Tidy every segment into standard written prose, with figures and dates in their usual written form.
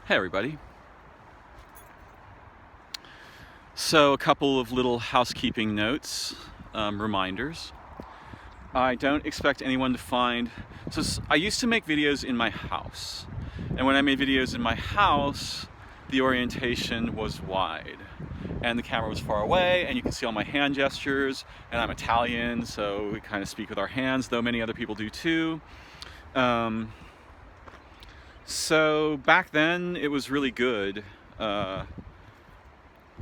Hey everybody. So a couple of little housekeeping notes, reminders. I don't expect anyone to find, I used to make videos in my house. And when I made videos in my house, the orientation was wide. And the camera was far away, and you can see all my hand gestures, and I'm Italian, so we kind of speak with our hands, though many other people do too. So back then it was really good, and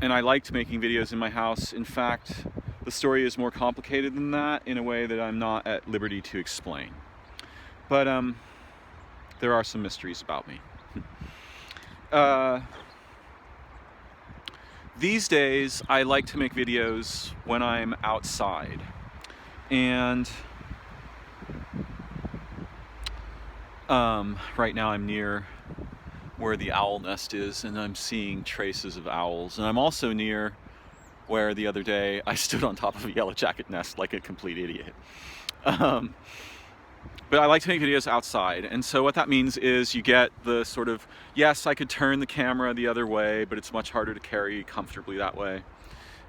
I liked making videos in my house. In fact, the story is more complicated than that in a way that I'm not at liberty to explain. But there are some mysteries about me. These days I like to make videos when I'm outside, and right now I'm near where the owl nest is, and I'm seeing traces of owls. And I'm also near where the other day I stood on top of a yellow jacket nest like a complete idiot. But I like to make videos outside, and so what that means is you get the sort of, yes, I could turn the camera the other way, but it's much harder to carry comfortably that way.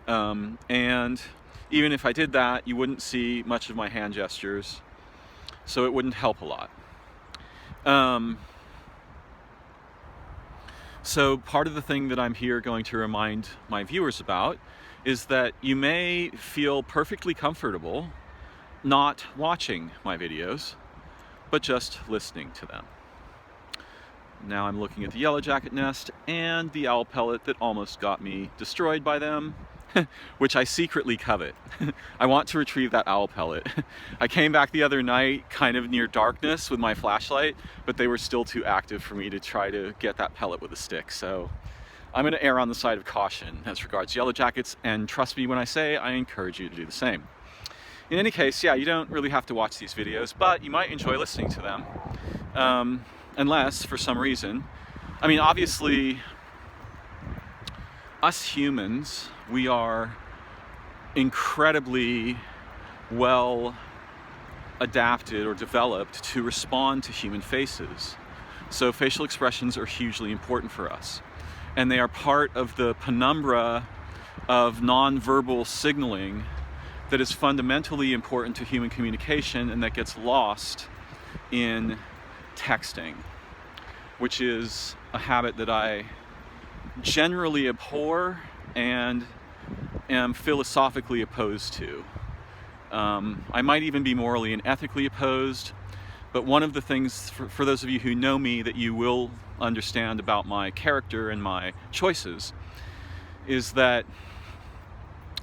And even if I did that, you wouldn't see much of my hand gestures, so it wouldn't help a lot. So part of the thing that I'm here going to remind my viewers about is that you may feel perfectly comfortable not watching my videos, but just listening to them. Now I'm looking at the yellow jacket nest and the owl pellet that almost got me destroyed by them, which I secretly covet. I want to retrieve that owl pellet. I came back the other night kind of near darkness with my flashlight, but they were still too active for me to try to get that pellet with a stick. So I'm going to err on the side of caution as regards yellow jackets, and trust me when I say I encourage you to do the same. In any case, yeah, you don't really have to watch these videos, but you might enjoy listening to them. Unless, for some reason, I mean, obviously, us humans, we are incredibly well adapted or developed to respond to human faces. So facial expressions are hugely important for us. And they are part of the penumbra of nonverbal signaling that is fundamentally important to human communication and that gets lost in texting, which is a habit that I generally abhor and am philosophically opposed to. I might even be morally and ethically opposed, but one of the things, for those of you who know me, that you will understand about my character and my choices is that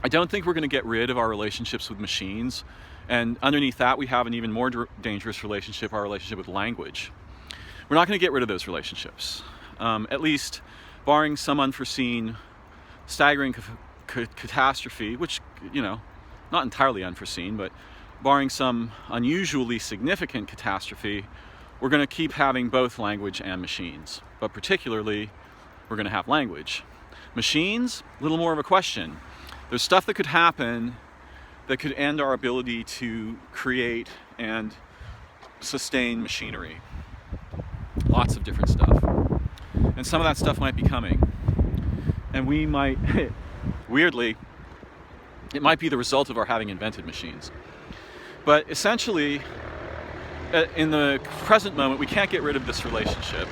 I don't think we're going to get rid of our relationships with machines, and underneath that we have an even more dangerous relationship, our relationship with language. We're not going to get rid of those relationships, at least barring some unforeseen, staggering catastrophe, which, you know, not entirely unforeseen, but barring some unusually significant catastrophe, we're going to keep having both language and machines. But particularly, we're going to have language. Machines, a little more of a question. There's stuff that could happen that could end our ability to create and sustain machinery. Lots of different stuff. And some of that stuff might be coming. And we might, weirdly, it might be the result of our having invented machines. But essentially, in the present moment, we can't get rid of this relationship.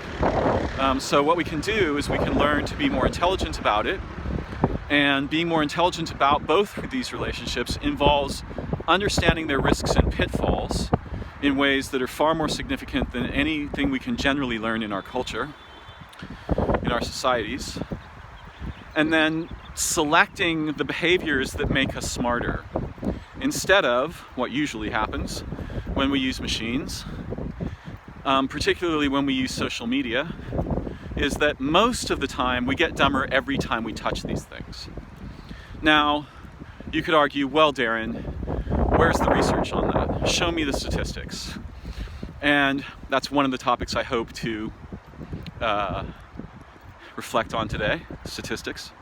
So what we can do is we can learn to be more intelligent about it. And being more intelligent about both of these relationships involves understanding their risks and pitfalls in ways that are far more significant than anything we can generally learn in our culture, in our societies, and then selecting the behaviors that make us smarter, instead of what usually happens when we use machines, particularly when we use social media, is that most of the time we get dumber every time we touch these things. Now, you could argue, well, Darren, where's the research on that? Show me the statistics. And that's one of the topics I hope to reflect on today, statistics.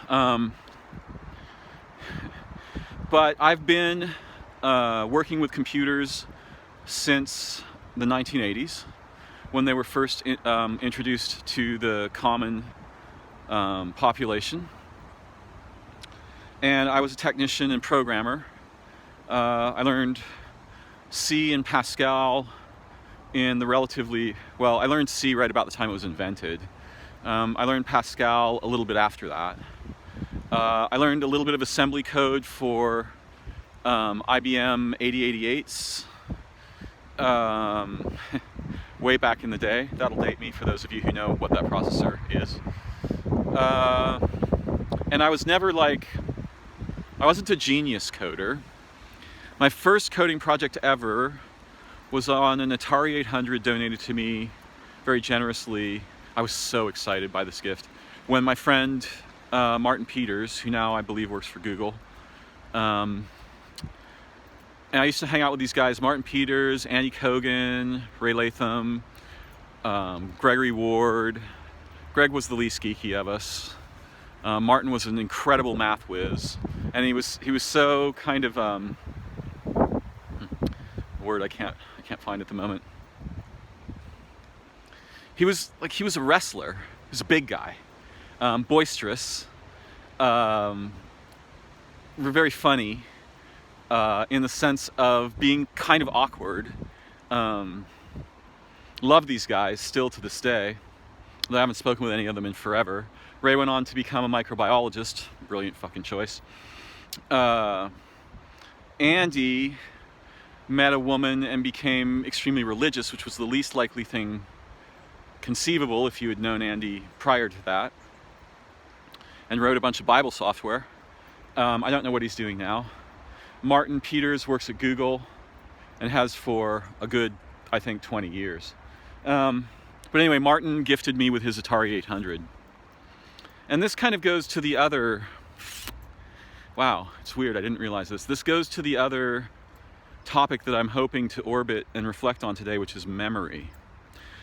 But I've been working with computers since the 1980s. when they were first introduced to the common population. And I was a technician and programmer. I learned C and Pascal in the I learned C right about the time it was invented. I learned Pascal a little bit after that. I learned a little bit of assembly code for IBM 8088s way back in the day. That'll date me for those of you who know what that processor is. And I was never I wasn't a genius coder. My first coding project ever was on an Atari 800 donated to me very generously. I was so excited by this gift. When my friend Martin Peters, who now I believe works for Google, and I used to hang out with these guys, Martin Peters, Andy Kogan, Ray Latham, Gregory Ward. Greg was the least geeky of us. Martin was an incredible math whiz, and he was so kind of word I can't find at the moment. He was a wrestler. He was a big guy, boisterous, very funny in the sense of being kind of awkward. Love these guys still to this day. I haven't spoken with any of them in forever. Ray went on to become a microbiologist. Brilliant fucking choice. Andy met a woman and became extremely religious, which was the least likely thing conceivable if you had known Andy prior to that, and wrote a bunch of Bible software. I don't know what he's doing now. Martin Peters works at Google and has for a good, I think, 20 years. But anyway, Martin gifted me with his Atari 800. And this kind of goes to the other, wow, it's weird, I didn't realize this. This goes to the other topic that I'm hoping to orbit and reflect on today, which is memory.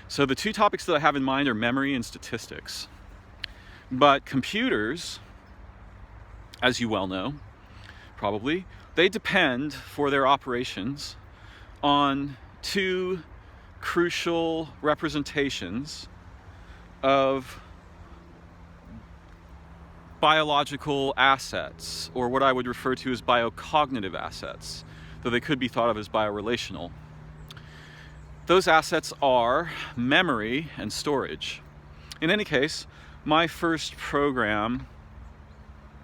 So the two topics that I have in mind are memory and statistics. But computers, as you well know, probably, they depend for their operations on two crucial representations of biological assets, or what I would refer to as biocognitive assets, though they could be thought of as biorelational. Those assets are memory and storage. In any case, my first program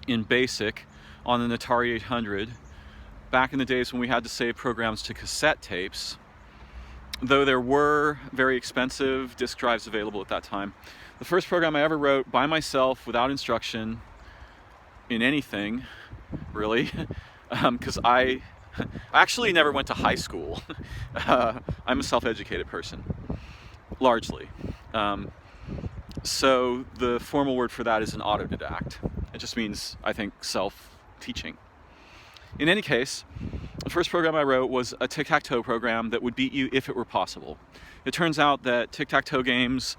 in BASIC on an Atari 800, back in the days when we had to save programs to cassette tapes, though there were very expensive disk drives available at that time, the first program I ever wrote by myself without instruction in anything, really, because I actually never went to high school. I'm a self-educated person, largely. So the formal word for that is an autodidact. It just means, I think, self-teaching. In any case, the first program I wrote was a tic-tac-toe program that would beat you if it were possible. It turns out that tic-tac-toe games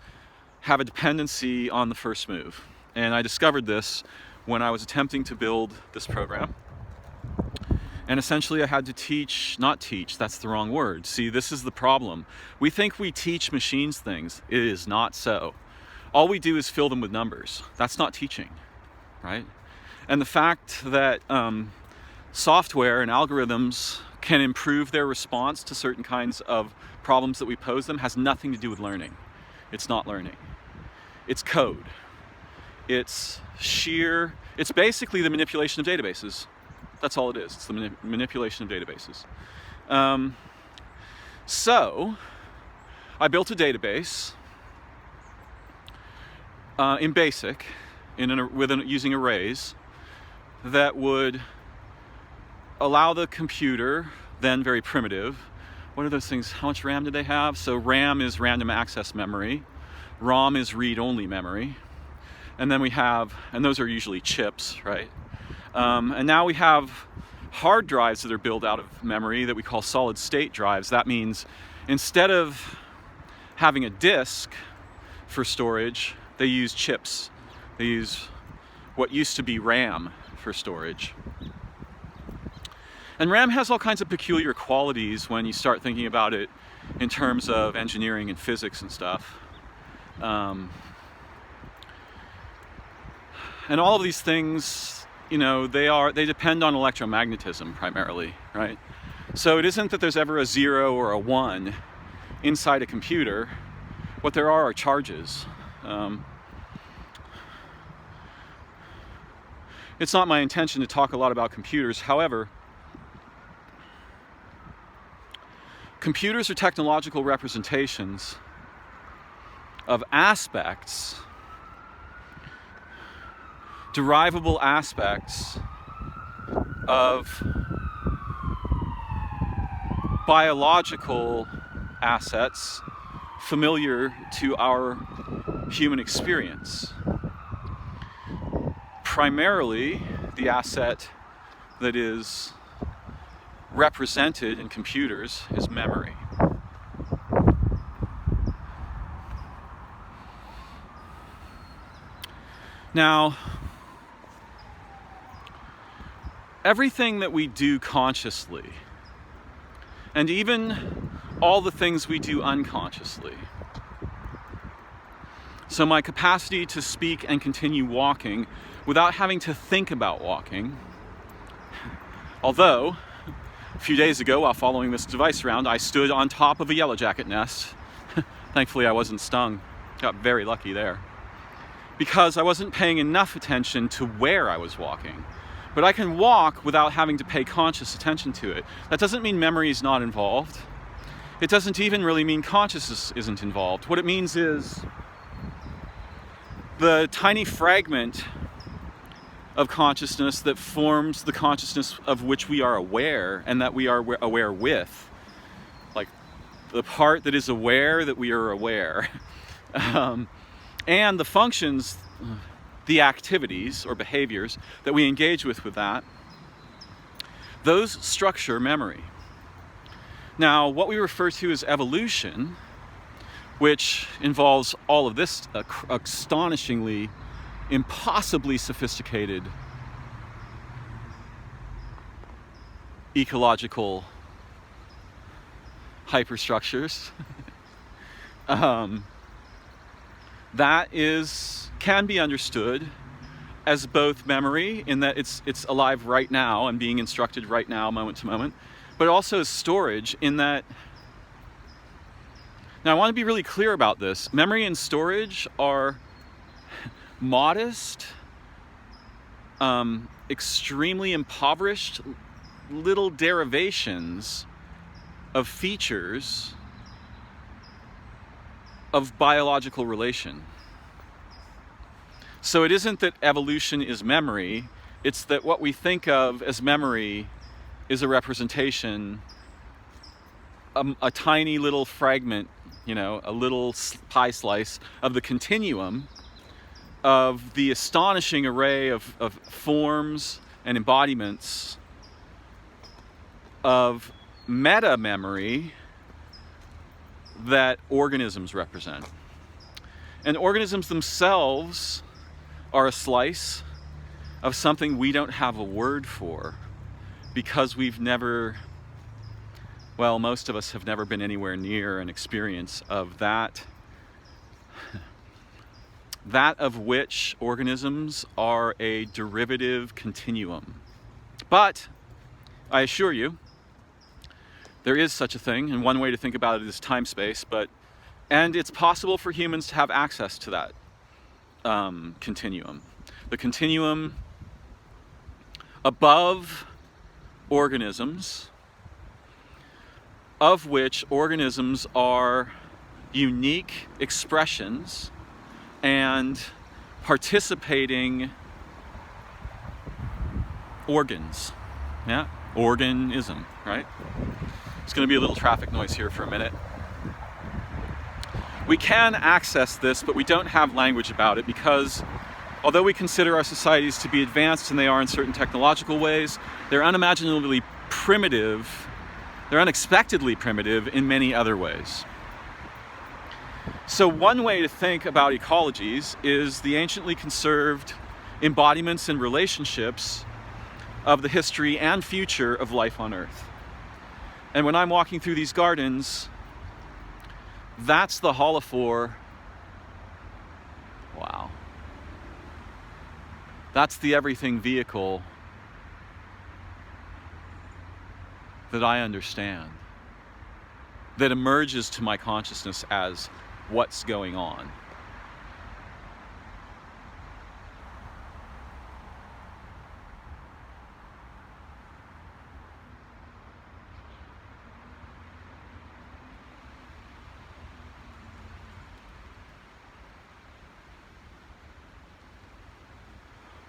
have a dependency on the first move. And I discovered this when I was attempting to build this program. And essentially I had to not teach, that's the wrong word. See, this is the problem. We think we teach machines things. It is not so. All we do is fill them with numbers. That's not teaching, right? And the fact that software and algorithms can improve their response to certain kinds of problems that we pose them has nothing to do with learning. It's not learning. It's code. It's basically the manipulation of databases. That's all it is. It's the manipulation of databases. So I built a database in BASIC using arrays that would allow the computer, then very primitive, what are those things? How much RAM did they have? So RAM is random access memory. ROM is read-only memory. And then and those are usually chips, right? And now we have hard drives that are built out of memory that we call solid state drives. That means instead of having a disk for storage, they use chips. They use what used to be RAM for storage. And RAM has all kinds of peculiar qualities when you start thinking about it in terms of engineering and physics and stuff. And all of these things, they depend on electromagnetism primarily, right? So it isn't that there's ever a 0 or a 1 inside a computer. What there are charges. It's not my intention to talk a lot about computers. However, computers are technological representations of aspects, derivable aspects of biological assets familiar to our human experience. Primarily, the asset that is represented in computers is memory. Now, everything that we do consciously, and even all the things we do unconsciously. So my capacity to speak and continue walking without having to think about walking, although a few days ago while following this device around, I stood on top of a yellow jacket nest. Thankfully I wasn't stung. Got very lucky there. Because I wasn't paying enough attention to where I was walking. But I can walk without having to pay conscious attention to it. That doesn't mean memory is not involved. It doesn't even really mean consciousness isn't involved. What it means is the tiny fragment of consciousness that forms the consciousness of which we are aware and that we are aware with. Like the part that is aware that we are aware. And the functions, the activities or behaviors that we engage with that, those structure memory. Now, what we refer to as evolution, which involves all of this astonishingly, impossibly sophisticated ecological hyperstructures, that can be understood as both memory, in that it's alive right now and being instructed right now, moment to moment, but also as storage, in that. Now, I want to be really clear about this. Memory and storage are modest, extremely impoverished little derivations of features of biological relation. So it isn't that evolution is memory, it's that what we think of as memory is a representation, a tiny little fragment, a little pie slice of the continuum of the astonishing array of forms and embodiments of meta-memory that organisms represent. And organisms themselves are a slice of something we don't have a word for, because most of us have never been anywhere near an experience of that of which organisms are a derivative continuum. But I assure you, there is such a thing, and one way to think about it is time-space, and it's possible for humans to have access to that continuum. The continuum above organisms, of which organisms are unique expressions and participating organs. Yeah, organism, right? It's going to be a little traffic noise here for a minute. We can access this, but we don't have language about it, because although we consider our societies to be advanced, and they are in certain technological ways, they're unimaginably primitive. They're unexpectedly primitive in many other ways. So one way to think about ecologies is the anciently conserved embodiments and relationships of the history and future of life on Earth. And when I'm walking through these gardens, That's the holophore. Wow. That's the everything vehicle that I understand, that emerges to my consciousness as what's going on.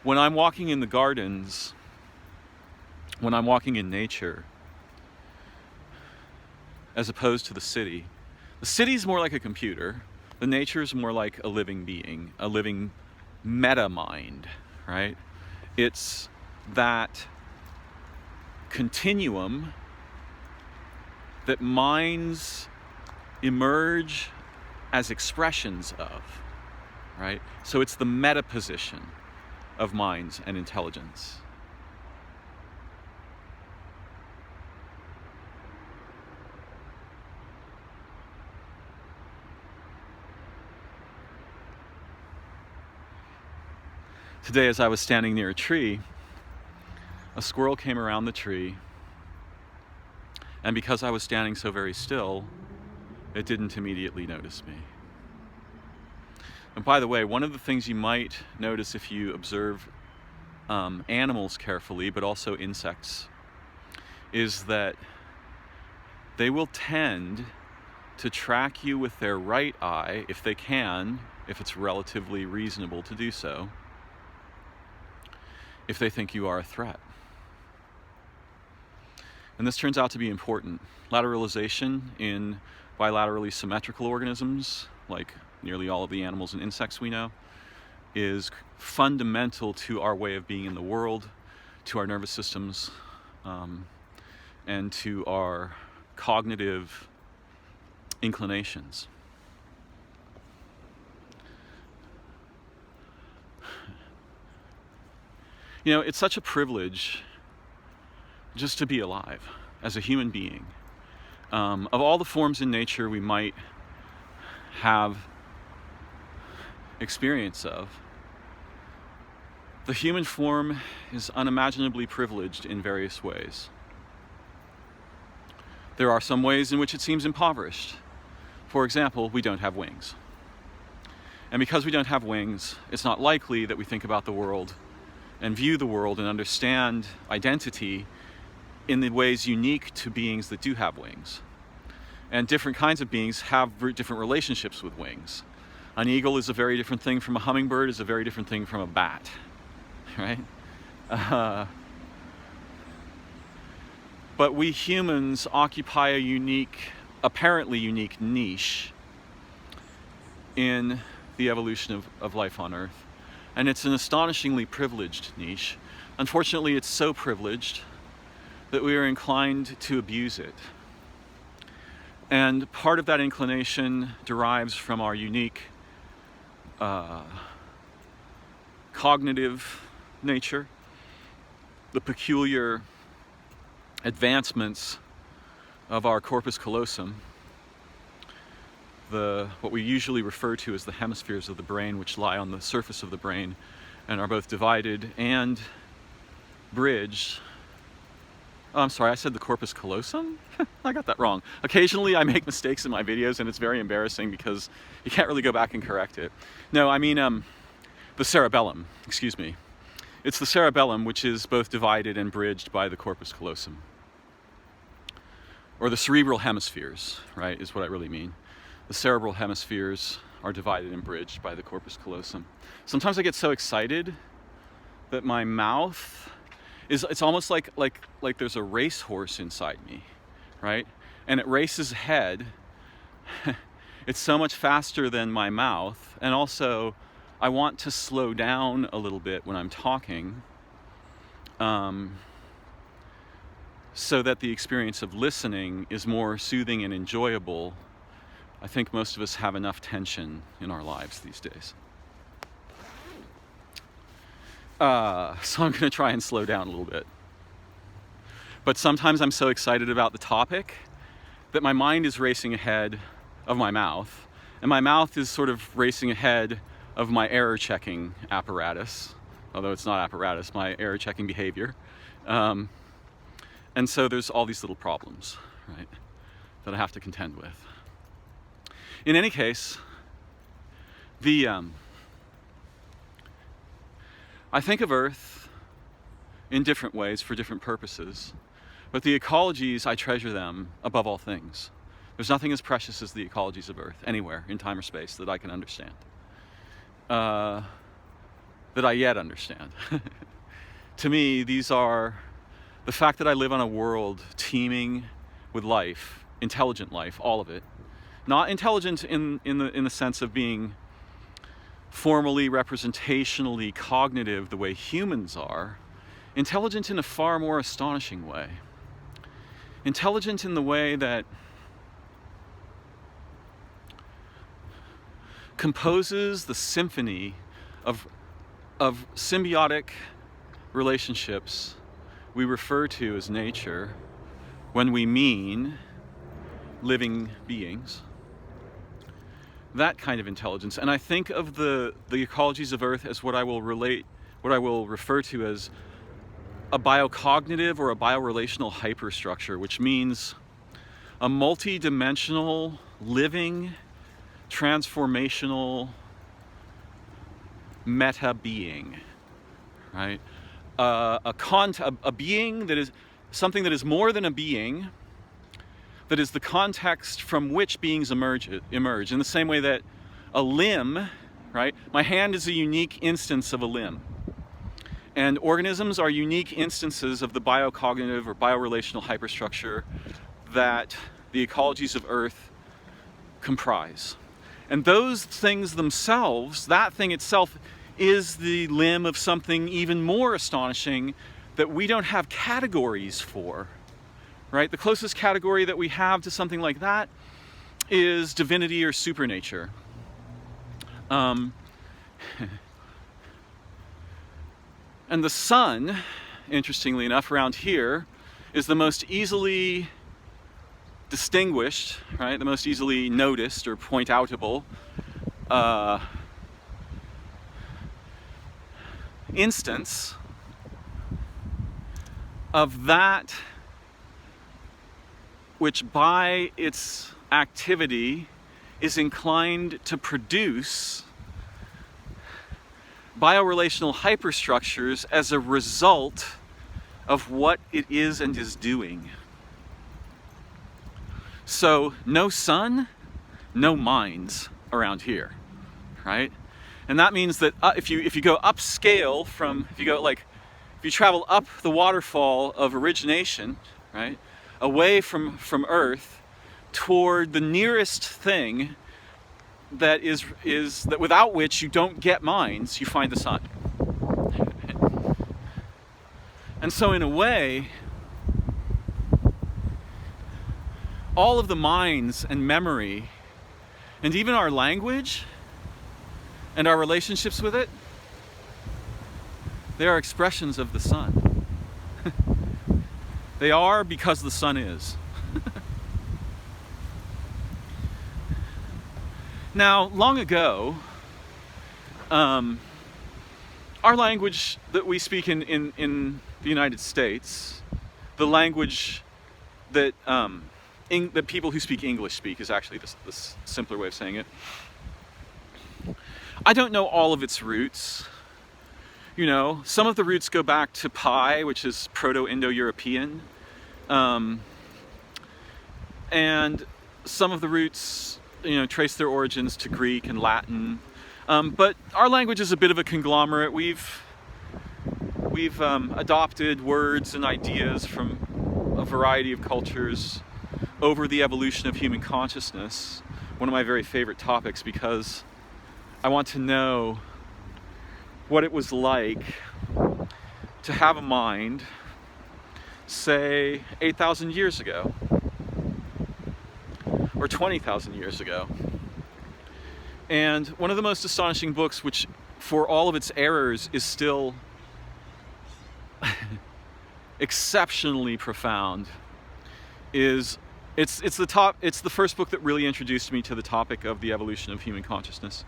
When I'm walking in the gardens, when I'm walking in nature, as opposed to the city's more like a computer. The nature is more like a living being, a living meta mind, right? It's that continuum that minds emerge as expressions of, right? So it's the meta position of minds and intelligence. Today, as I was standing near a tree, a squirrel came around the tree, and because I was standing so very still, it didn't immediately notice me. And by the way, one of the things you might notice if you observe animals carefully, but also insects, is that they will tend to track you with their right eye, if they can, if it's relatively reasonable to do so, if they think you are a threat. And this turns out to be important. Lateralization in bilaterally symmetrical organisms, like nearly all of the animals and insects we know, is fundamental to our way of being in the world, to our nervous systems, and to our cognitive inclinations. You know, it's such a privilege just to be alive as a human being. Of all the forms in nature we might have experience of, the human form is unimaginably privileged in various ways. There are some ways in which it seems impoverished. For example, we don't have wings. And because we don't have wings, it's not likely that we think about the world and view the world and understand identity in the ways unique to beings that do have wings. And different kinds of beings have different relationships with wings. An eagle is a very different thing from a hummingbird, is a very different thing from a bat, right? But we humans occupy a unique, apparently unique niche in the evolution of life on Earth. And it's an astonishingly privileged niche. Unfortunately, it's so privileged that we are inclined to abuse it. And part of that inclination derives from our unique cognitive nature, the peculiar advancements of our corpus callosum, what we usually refer to as the hemispheres of the brain, which lie on the surface of the brain and are both divided and bridged. Oh, I'm sorry, I said the corpus callosum? I got that wrong. Occasionally I make mistakes in my videos and it's very embarrassing because you can't really go back and correct it. No, I mean the cerebellum, excuse me. It's the cerebellum which is both divided and bridged by the corpus callosum. Or the cerebral hemispheres, right, is what I really mean. The cerebral hemispheres are divided and bridged by the corpus callosum. Sometimes I get so excited that my mouth it's almost like there's a racehorse inside me, right? And it races ahead. It's so much faster than my mouth. And also, I want to slow down a little bit when I'm talking, so that the experience of listening is more soothing and enjoyable. I think most of us have enough tension in our lives these days. So I'm going to try and slow down a little bit. But sometimes I'm so excited about the topic that my mind is racing ahead of my mouth, and my mouth is sort of racing ahead of my error checking apparatus, although it's not apparatus, my error checking behavior. And so there's all these little problems, right, that I have to contend with. In any case, I think of Earth in different ways for different purposes, but the ecologies, I treasure them above all things. There's nothing as precious as the ecologies of Earth anywhere in time or space that I can understand, that I yet understand. To me, these are the fact that I live on a world teeming with life, intelligent life, all of it. Not intelligent in the sense of being formally, representationally cognitive the way humans are. Intelligent in a far more astonishing way. Intelligent in the way that composes the symphony of symbiotic relationships we refer to as nature when we mean living beings. That kind of intelligence. And I think of the ecologies of Earth as what I will refer to as a biocognitive or a biorelational hyperstructure, which means a multi-dimensional, living, transformational meta-being, right? A being that is something that is more than a being, that is the context from which beings emerge in the same way that a limb, right? My hand is a unique instance of a limb. And organisms are unique instances of the biocognitive or biorelational hyperstructure that the ecologies of Earth comprise. And those things themselves, that thing itself, is the limb of something even more astonishing that we don't have categories for, right? The closest category that we have to something like that is divinity or supernature. And the sun, interestingly enough, around here, is the most easily distinguished, right? The most easily noticed or point-outable instance of that which by its activity is inclined to produce biorelational hyperstructures as a result of what it is and is doing. So no sun, no minds around here, right? And that means that if you go upscale from, if you travel up the waterfall of origination, right, away from Earth toward the nearest thing that is that without which you don't get minds, you find the sun. And so in a way, all of the minds and memory and even our language and our relationships with it, they are expressions of the sun. They are because the sun is. Now, long ago, our language that we speak in the United States, the language that that people who speak English speak is actually the simpler way of saying it. I don't know all of its roots. You know, some of the roots go back to Pi, which is Proto-Indo-European. And some of the roots, you know, trace their origins to Greek and Latin. But our language is a bit of a conglomerate. We've adopted words and ideas from a variety of cultures over the evolution of human consciousness. One of my very favorite topics, because I want to know what it was like to have a mind, say, 8,000 years ago, or 20,000 years ago. And one of the most astonishing books, which for all of its errors is still exceptionally profound, is It's the first book that really introduced me to the topic of the evolution of human consciousness.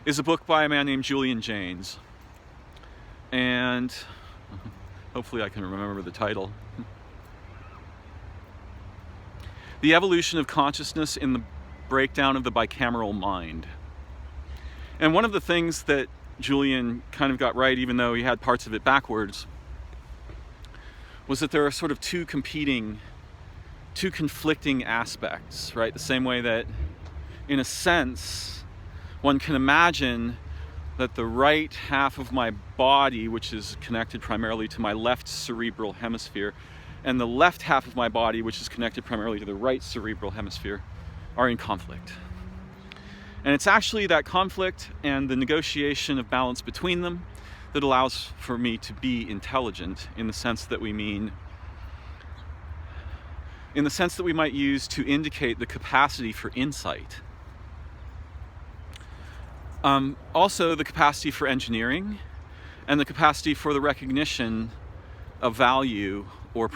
Is a book by a man named Julian Jaynes, and hopefully I can remember the title. The Evolution of Consciousness in the Breakdown of the Bicameral Mind. And one of the things that Julian kind of got right, even though he had parts of it backwards, was that there are sort of two conflicting aspects, right? The same way that, in a sense, one can imagine that the right half of my body, which is connected primarily to my left cerebral hemisphere, and the left half of my body, which is connected primarily to the right cerebral hemisphere, are in conflict. And it's actually that conflict and the negotiation of balance between them that allows for me to be intelligent in the sense that we might use to indicate the capacity for insight. Also the capacity for engineering and the capacity for the recognition of value, or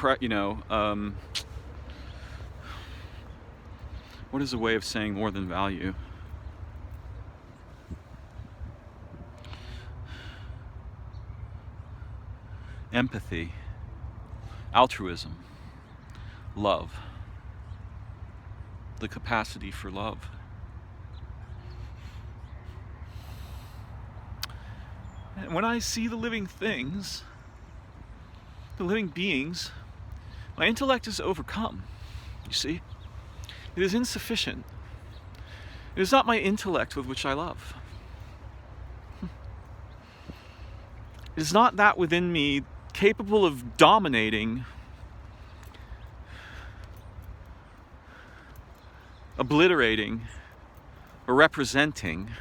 what is a way of saying more than value? Empathy, altruism, love, the capacity for love. And when I see the living things, the living beings, my intellect is overcome, you see? It is insufficient. It is not my intellect with which I love. It is not that within me capable of dominating, obliterating, or representing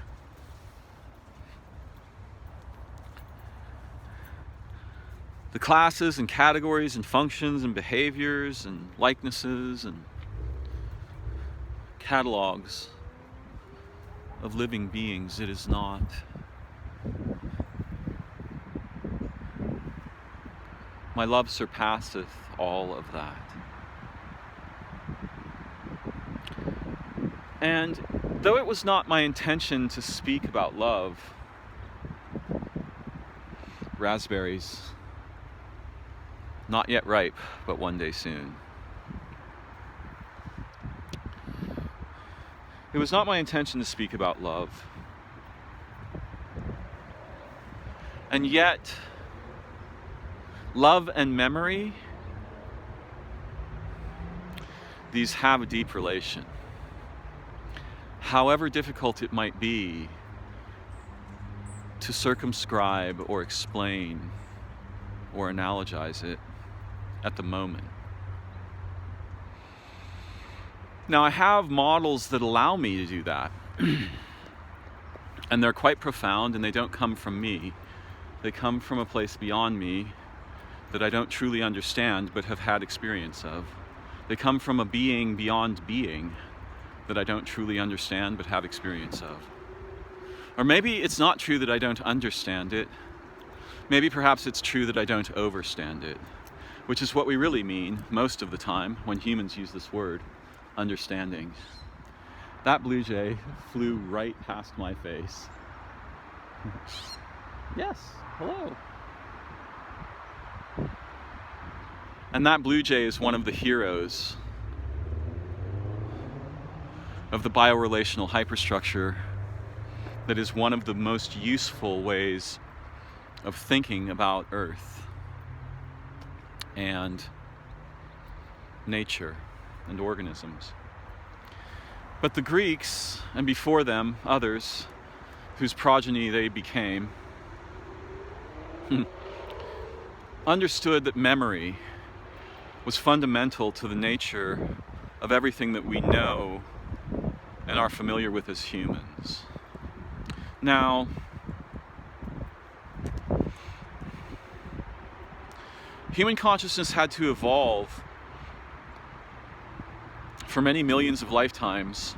the classes and categories and functions and behaviors and likenesses and catalogs of living beings. It is not. My love surpasseth all of that. And though it was not my intention to speak about love, raspberries, not yet ripe, but one day soon. It was not my intention to speak about love. And yet, love and memory, these have a deep relation. However difficult it might be to circumscribe or explain or analogize it at the moment. Now, I have models that allow me to do that. And they're quite profound, and they don't come from me. They come from a place beyond me that I don't truly understand but have had experience of. They come from a being beyond being that I don't truly understand but have experience of. Or maybe it's not true that I don't understand it. Maybe perhaps it's true that I don't overstand it, which is what we really mean most of the time when humans use this word, understanding. That blue jay flew right past my face. Yes, hello. And that blue jay is one of the heroes of the biorelational hyperstructure that is one of the most useful ways of thinking about Earth and nature and organisms. But the Greeks, and before them others, whose progeny they became, understood that memory was fundamental to the nature of everything that we know and are familiar with as humans. Now, human consciousness had to evolve for many millions of lifetimes,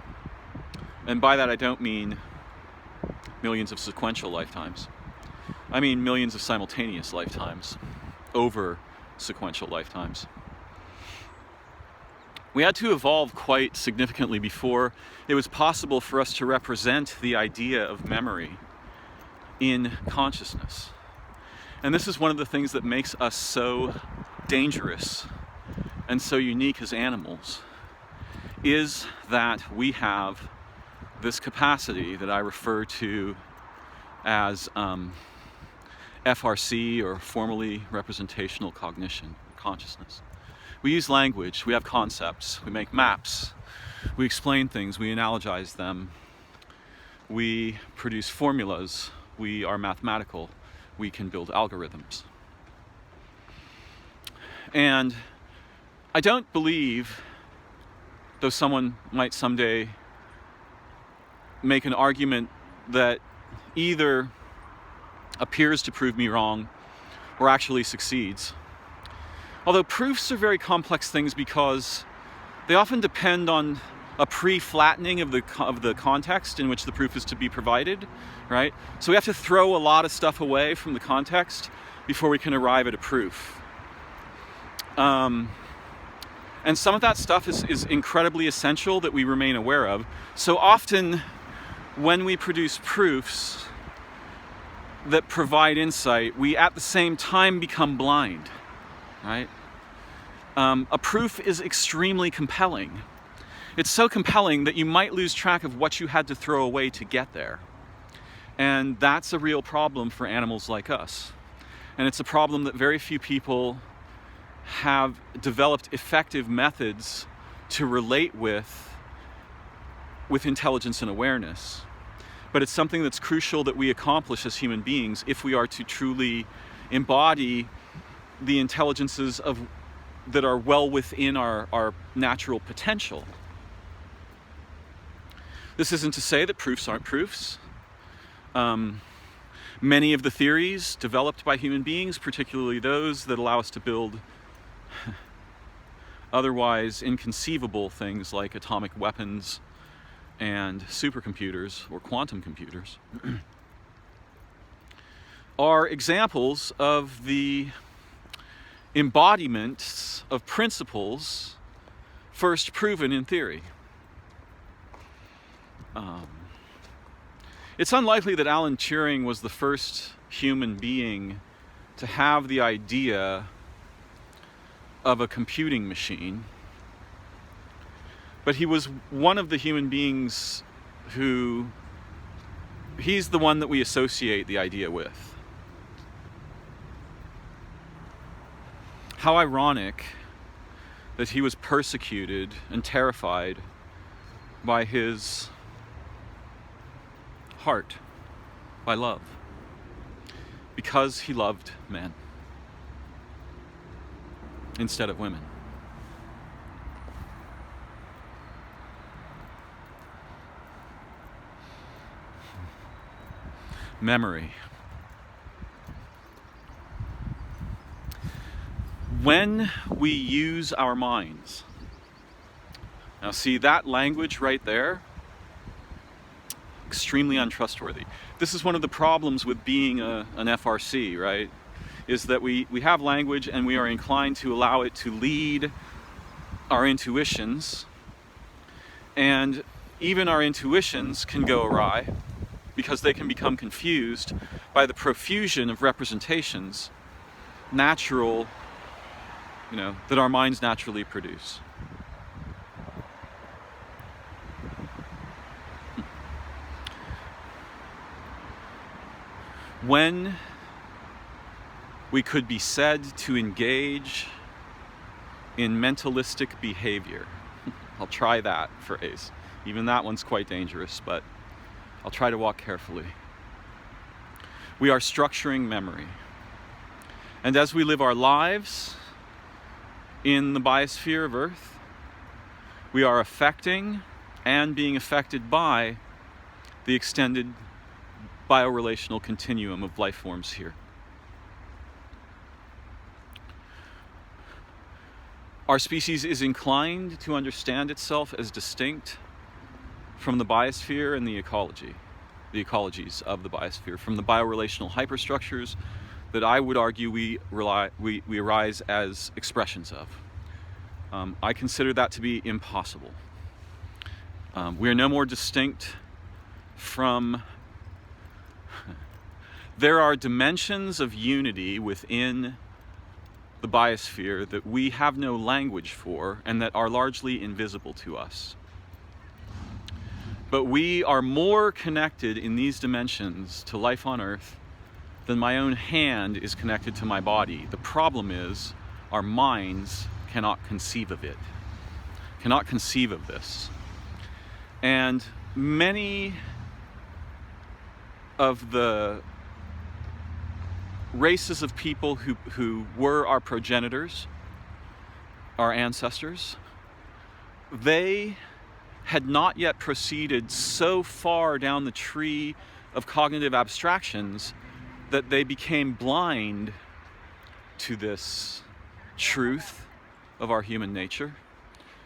and by that I don't mean millions of sequential lifetimes. I mean millions of simultaneous lifetimes over sequential lifetimes. We had to evolve quite significantly before it was possible for us to represent the idea of memory in consciousness. And this is one of the things that makes us so dangerous and so unique as animals, is that we have this capacity that I refer to as FRC, or formally representational cognition, consciousness. We use language, we have concepts, we make maps, we explain things, we analogize them, we produce formulas, we are mathematical, we can build algorithms. And I don't believe, though someone might someday make an argument that either appears to prove me wrong or actually succeeds. Although proofs are very complex things because they often depend on a pre-flattening of the context in which the proof is to be provided, right? So we have to throw a lot of stuff away from the context before we can arrive at a proof. And some of that stuff is incredibly essential that we remain aware of. So often when we produce proofs that provide insight, we at the same time become blind, right? A proof is extremely compelling. It's so compelling that you might lose track of what you had to throw away to get there. And that's a real problem for animals like us. And it's a problem that very few people have developed effective methods to relate with intelligence and awareness. But it's something that's crucial that we accomplish as human beings if we are to truly embody the intelligences that are well within our natural potential. This isn't to say that proofs aren't proofs. Many of the theories developed by human beings, particularly those that allow us to build otherwise inconceivable things like atomic weapons and supercomputers or quantum computers, are examples of the embodiments of principles first proven in theory. It's unlikely that Alan Turing was the first human being to have the idea of a computing machine, but he was one of the human beings he's the one that we associate the idea with. How ironic that he was persecuted and terrified by his heart, by love, because he loved men instead of women. Memory. When we use our minds. Now see that language right there? Extremely untrustworthy. This is one of the problems with being an FRC, right? Is that we have language and we are inclined to allow it to lead our intuitions. And even our intuitions can go awry because they can become confused by the profusion of representations that our minds naturally produce. When we could be said to engage in mentalistic behavior. I'll try that phrase. Even that one's quite dangerous, but I'll try to walk carefully. We are structuring memory. And as we live our lives in the biosphere of Earth, we are affecting and being affected by the extended biorelational continuum of life forms here. Our species is inclined to understand itself as distinct from the biosphere and the ecologies of the biosphere, from the biorelational hyperstructures that I would argue we arise as expressions of. I consider that to be impossible. We are no more distinct from... There are dimensions of unity within the biosphere that we have no language for and that are largely invisible to us. But we are more connected in these dimensions to life on Earth than my own hand is connected to my body. The problem is our minds cannot conceive of it, cannot conceive of this. And many of the races of people who were our progenitors, our ancestors, they had not yet proceeded so far down the tree of cognitive abstractions that they became blind to this truth of our human nature.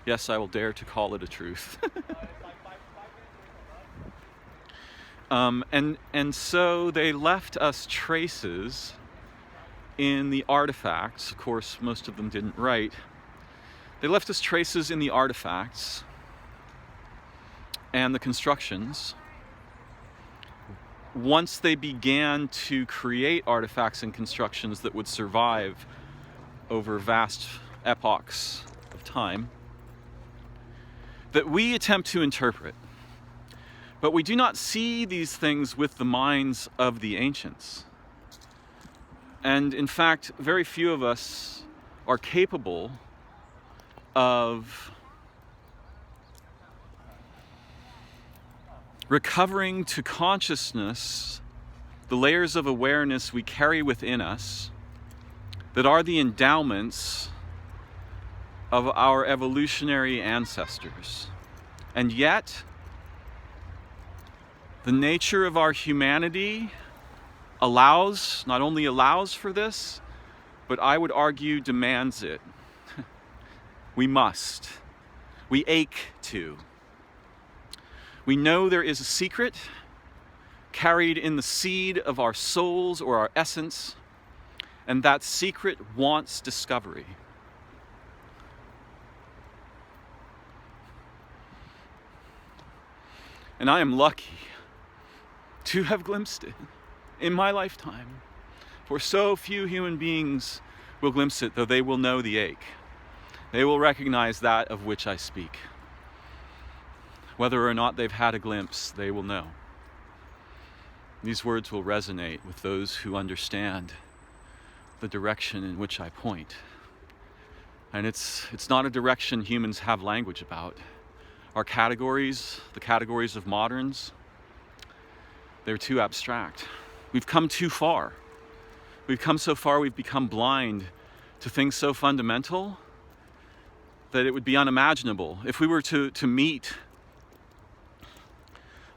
Yes, I will dare to call it a truth. And so they left us traces in the artifacts. Of course, most of them didn't write. They left us traces in the artifacts and the constructions. Once they began to create artifacts and constructions that would survive over vast epochs of time, that we attempt to interpret. But we do not see these things with the minds of the ancients. And in fact, very few of us are capable of recovering to consciousness the layers of awareness we carry within us that are the endowments of our evolutionary ancestors. And yet, the nature of our humanity not only allows for this, but I would argue demands it. We must. We ache to. We know there is a secret carried in the seed of our souls or our essence, and that secret wants discovery. And I am lucky to have glimpsed it in my lifetime. For so few human beings will glimpse it, though they will know the ache. They will recognize that of which I speak. Whether or not they've had a glimpse, they will know. These words will resonate with those who understand the direction in which I point. And it's not a direction humans have language about. Our categories, the categories of moderns, they're too abstract. We've come too far. We've come so far we've become blind to things so fundamental that it would be unimaginable. If we were to meet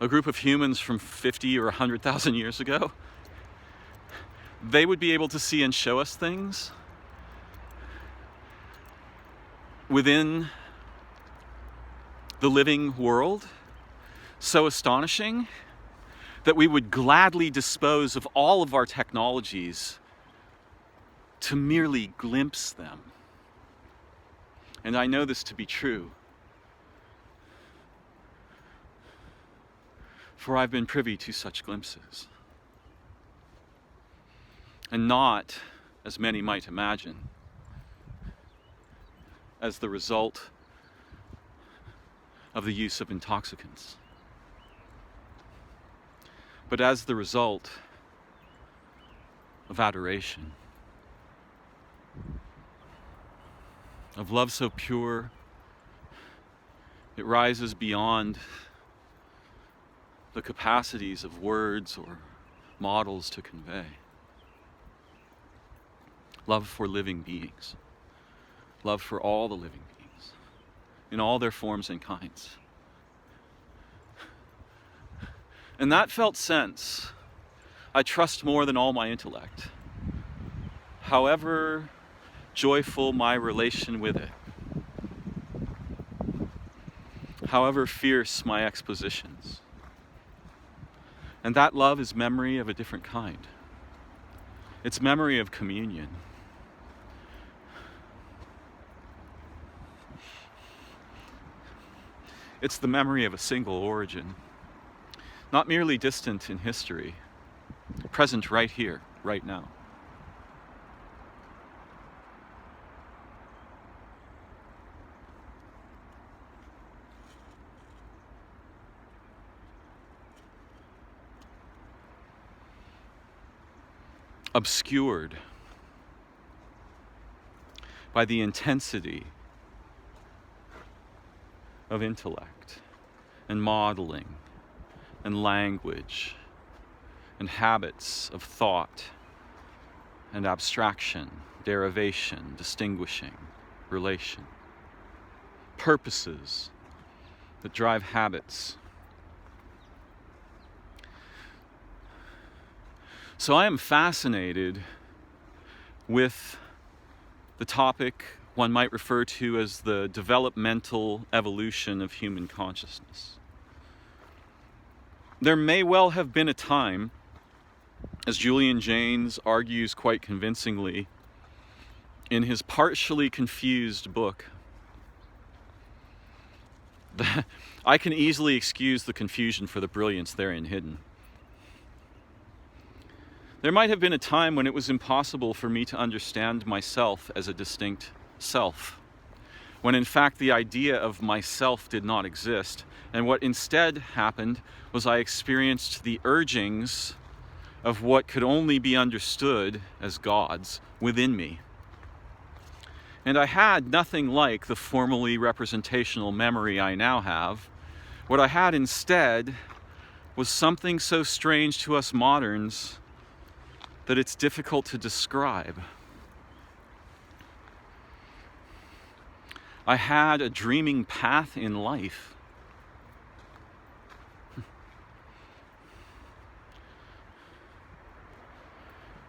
a group of humans from 50 or 100,000 years ago, they would be able to see and show us things within the living world so astonishing that we would gladly dispose of all of our technologies to merely glimpse them. And I know this to be true, for I've been privy to such glimpses. And not, as many might imagine, as the result of the use of intoxicants, but as the result of adoration, of love so pure it rises beyond the capacities of words or models to convey. Love for living beings, love for all the living beings in all their forms and kinds. And that felt sense I trust more than all my intellect, however joyful my relation with it, however fierce my expositions. And that love is memory of a different kind. It's memory of communion. It's the memory of a single origin, not merely distant in history, present right here, right now. Obscured by the intensity of intellect and modeling and language and habits of thought and abstraction, derivation, distinguishing, relation, purposes that drive habits. So I am fascinated with the topic one might refer to as the developmental evolution of human consciousness. There may well have been a time, as Julian Jaynes argues quite convincingly in his partially confused book, that I can easily excuse the confusion for the brilliance therein hidden. There might have been a time when it was impossible for me to understand myself as a distinct self, when in fact the idea of myself did not exist, and what instead happened was I experienced the urgings of what could only be understood as gods within me. And I had nothing like the formally representational memory I now have. What I had instead was something so strange to us moderns that it's difficult to describe. I had a dreaming path in life.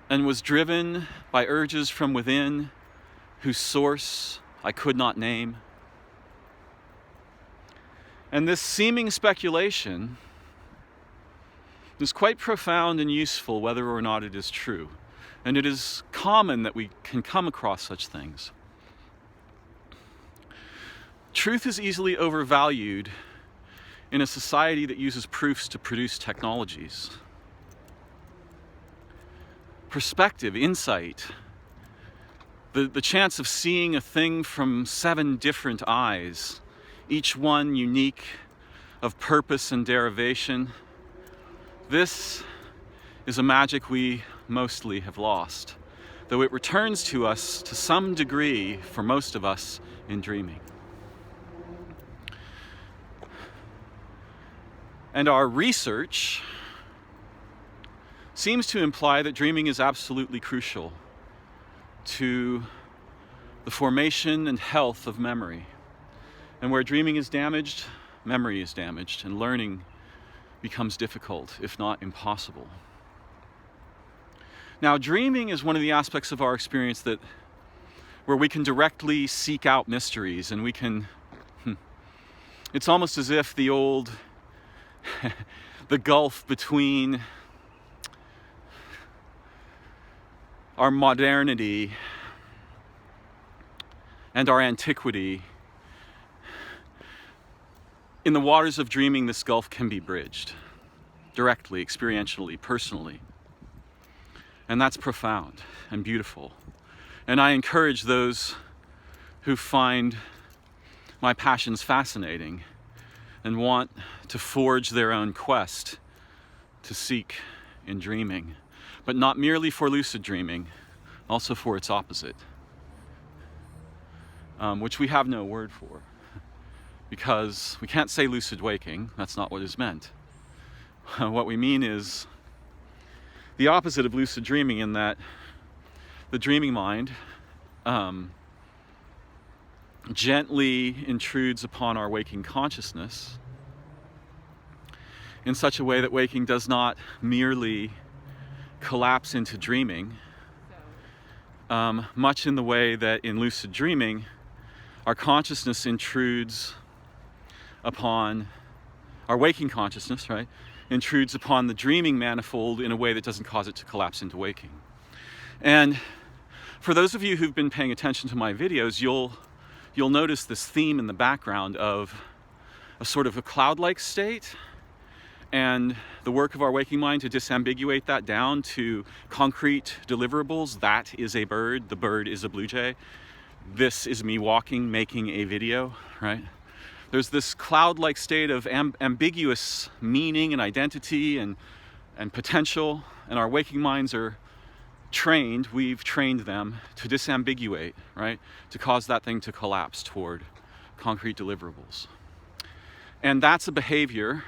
And was driven by urges from within whose source I could not name. And this seeming speculation is quite profound and useful whether or not it is true. And it is common that we can come across such things. Truth is easily overvalued in a society that uses proofs to produce technologies. Perspective, insight, the chance of seeing a thing from 7 different eyes, each one unique, of purpose and derivation. This is a magic we mostly have lost, though it returns to us to some degree for most of us in dreaming. And our research seems to imply that dreaming is absolutely crucial to the formation and health of memory. And where dreaming is damaged, memory is damaged, and learning becomes difficult, if not impossible. Now, dreaming is one of the aspects of our experience where we can directly seek out mysteries, and we can, it's almost as if the gulf between our modernity and our antiquity, in the waters of dreaming, this gulf can be bridged directly, experientially, personally. And that's profound and beautiful. And I encourage those who find my passions fascinating and want to forge their own quest to seek in dreaming, but not merely for lucid dreaming, also for its opposite, which we have no word for, because we can't say lucid waking. That's not what is meant. What we mean is the opposite of lucid dreaming, in that the dreaming mind gently intrudes upon our waking consciousness in such a way that waking does not merely collapse into dreaming, much in the way that in lucid dreaming, our consciousness intrudes upon our waking consciousness, right? Intrudes upon the dreaming manifold in a way that doesn't cause it to collapse into waking. And for those of you who've been paying attention to my videos, you'll notice this theme in the background of a sort of a cloud-like state, and the work of our waking mind to disambiguate that down to concrete deliverables. That is a bird, the bird is a blue jay. This is me walking, making a video, right? There's this cloud-like state of ambiguous meaning and identity and potential, and our waking minds are trained, we've trained them to disambiguate, right? To cause that thing to collapse toward concrete deliverables. And that's a behavior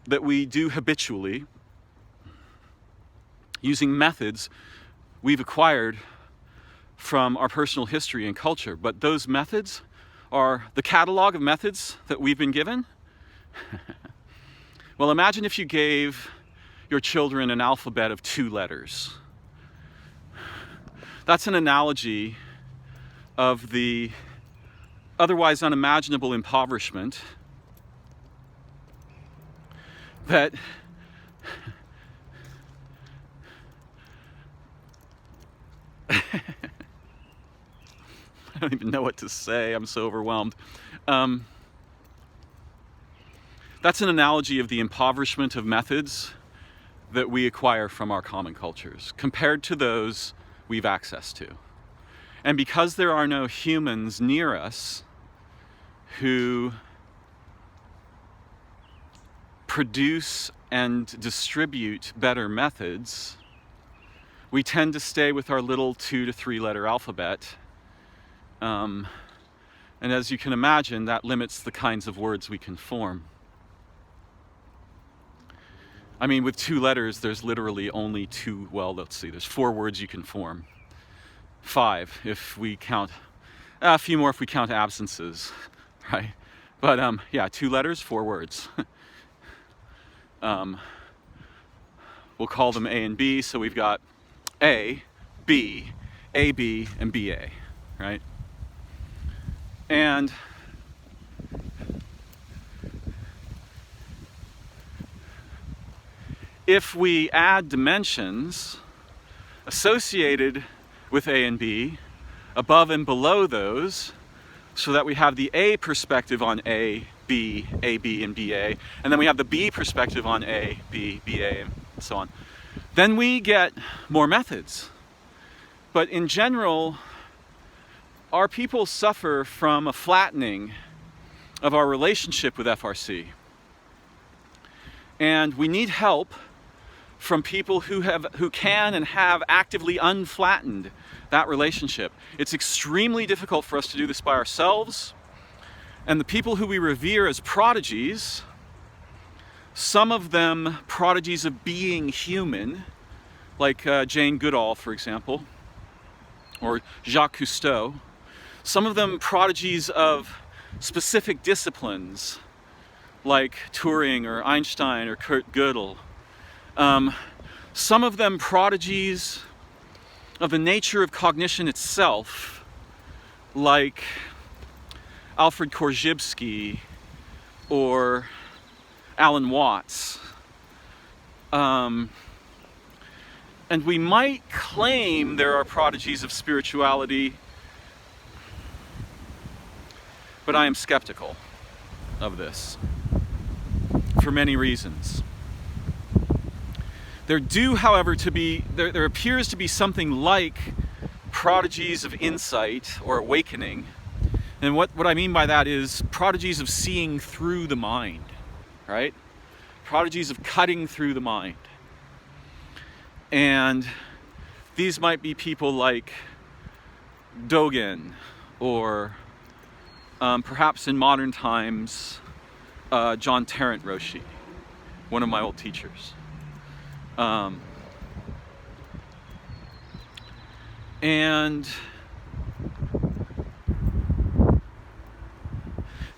that we do habitually using methods we've acquired from our personal history and culture. But those methods are the catalog of methods that we've been given. Well, imagine if you gave your children an alphabet of 2 letters. That's an analogy of the otherwise unimaginable impoverishment that I don't even know what to say. I'm so overwhelmed. That's an analogy of the impoverishment of methods that we acquire from our common cultures compared to those we've access to. And because there are no humans near us who produce and distribute better methods, we tend to stay with our little 2 to 3 letter alphabet. And as you can imagine, that limits the kinds of words we can form. I mean, with 2 letters, there's literally only 2, well, let's see, there's 4 words you can form. 5 if we count, a few more if we count absences, right? But yeah, 2 letters, 4 words. We'll call them A and B, so we've got A, B, AB, and BA, right? And if we add dimensions associated with A and B above and below those, so that we have the A perspective on A, B, AB, and BA, and then we have the B perspective on A, B, BA, and so on, then we get more methods. But in general, our people suffer from a flattening of our relationship with FRC. And we need help from people who can and have actively unflattened that relationship. It's extremely difficult for us to do this by ourselves. And the people who we revere as prodigies, some of them prodigies of being human, like Jane Goodall, for example, or Jacques Cousteau. Some of them prodigies of specific disciplines, like Turing or Einstein or Kurt Gödel. Some of them prodigies of the nature of cognition itself, like Alfred Korzybski or Alan Watts. And we might claim there are prodigies of spirituality, but I am skeptical of this for many reasons. There do, however, there appears to be something like prodigies of insight or awakening. And what I mean by that is prodigies of seeing through the mind, right? Prodigies of cutting through the mind. And these might be people like Dogen, or perhaps in modern times, John Tarrant Roshi, one of my old teachers. And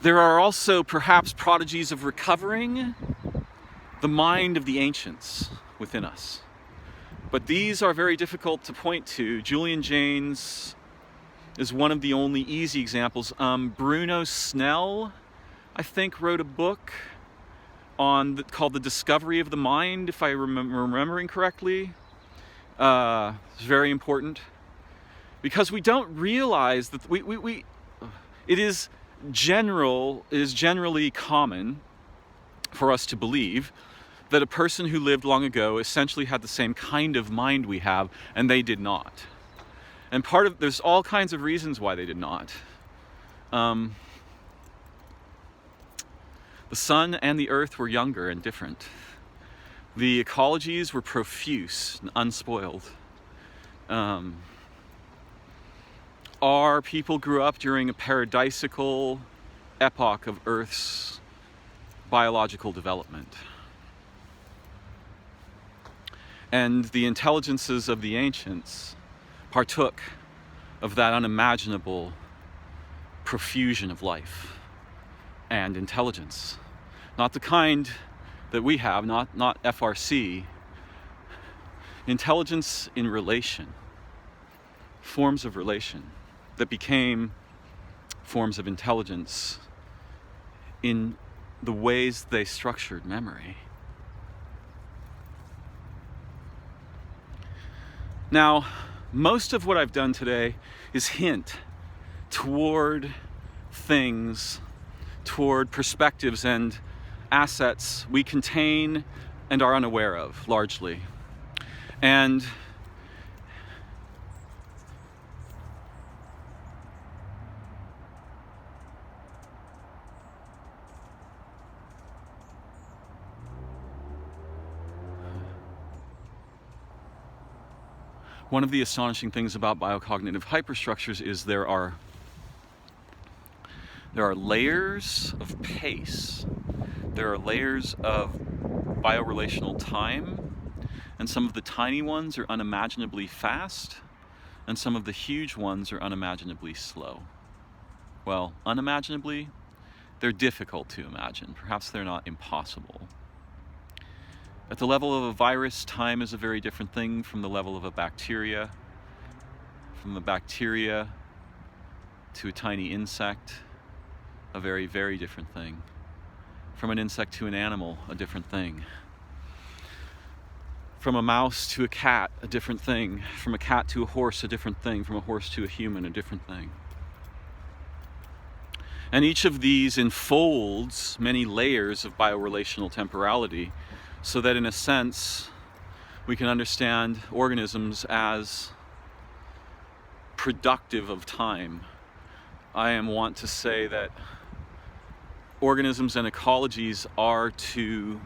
there are also perhaps prodigies of recovering the mind of the ancients within us. But these are very difficult to point to. Julian Jaynes is one of the only easy examples. Bruno Snell, I think, wrote a book called The Discovery of the Mind, if I'm remembering correctly. It's very important, because we don't realize that It is generally common for us to believe that a person who lived long ago essentially had the same kind of mind we have, and they did not. And there's all kinds of reasons why they did not. The sun and the earth were younger and different. The ecologies were profuse and unspoiled. Our people grew up during a paradisical epoch of Earth's biological development. And the intelligences of the ancients partook of that unimaginable profusion of life and intelligence. Not the kind that we have, not FRC. Intelligence in relation, forms of relation that became forms of intelligence in the ways they structured memory. Now, most of what I've done today is hint toward things, toward perspectives and assets we contain and are unaware of, largely. And one of the astonishing things about biocognitive hyperstructures is there are layers of pace. There are layers of biorelational time, and some of the tiny ones are unimaginably fast, and some of the huge ones are unimaginably slow. Well, unimaginably, they're difficult to imagine. Perhaps they're not impossible. At the level of a virus, time is a very different thing from the level of a bacteria. From a bacteria to a tiny insect, a very, very different thing. From an insect to an animal, a different thing. From a mouse to a cat, a different thing. From a cat to a horse, a different thing. From a horse to a human, a different thing. And each of these enfolds many layers of biorelational temporality, so that in a sense, we can understand organisms as productive of time. I am wont to say that organisms and ecologies are to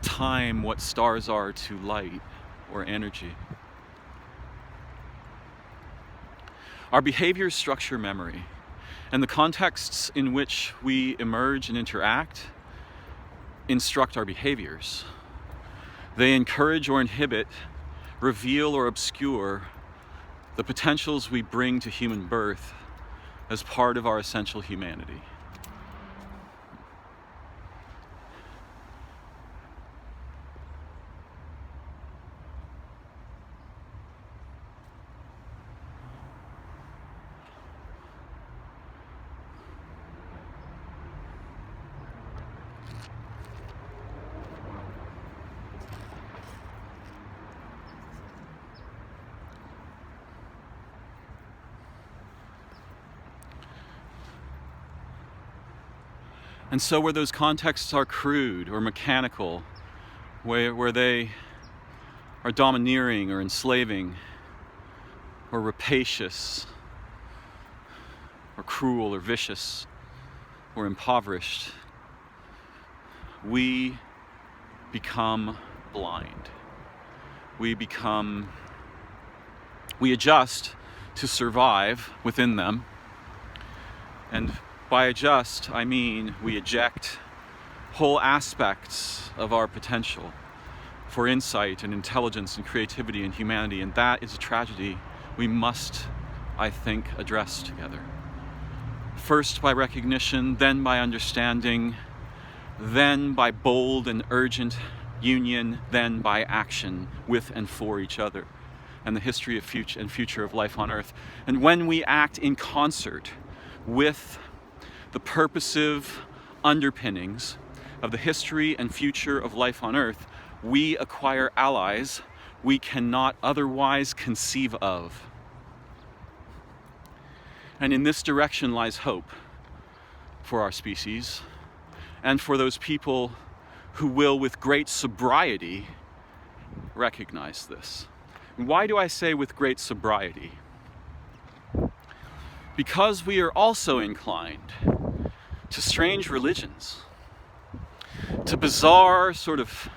time what stars are to light or energy. Our behaviors structure memory, and the contexts in which we emerge and interact instruct our behaviors. They encourage or inhibit, reveal or obscure the potentials we bring to human birth as part of our essential humanity. And so where those contexts are crude or mechanical, where they are domineering or enslaving or rapacious or cruel or vicious or impoverished, we become blind. We adjust to survive within them. And by adjust, I mean we eject whole aspects of our potential for insight and intelligence and creativity and humanity, and that is a tragedy we must, I think, address together. First by recognition, then by understanding, then by bold and urgent union, then by action with and for each other and the history of future of life on Earth. And when we act in concert with the purposive underpinnings of the history and future of life on Earth, we acquire allies we cannot otherwise conceive of. And in this direction lies hope for our species and for those people who will, with great sobriety, recognize this. And why do I say with great sobriety? Because we are also inclined to strange religions, to bizarre, sort of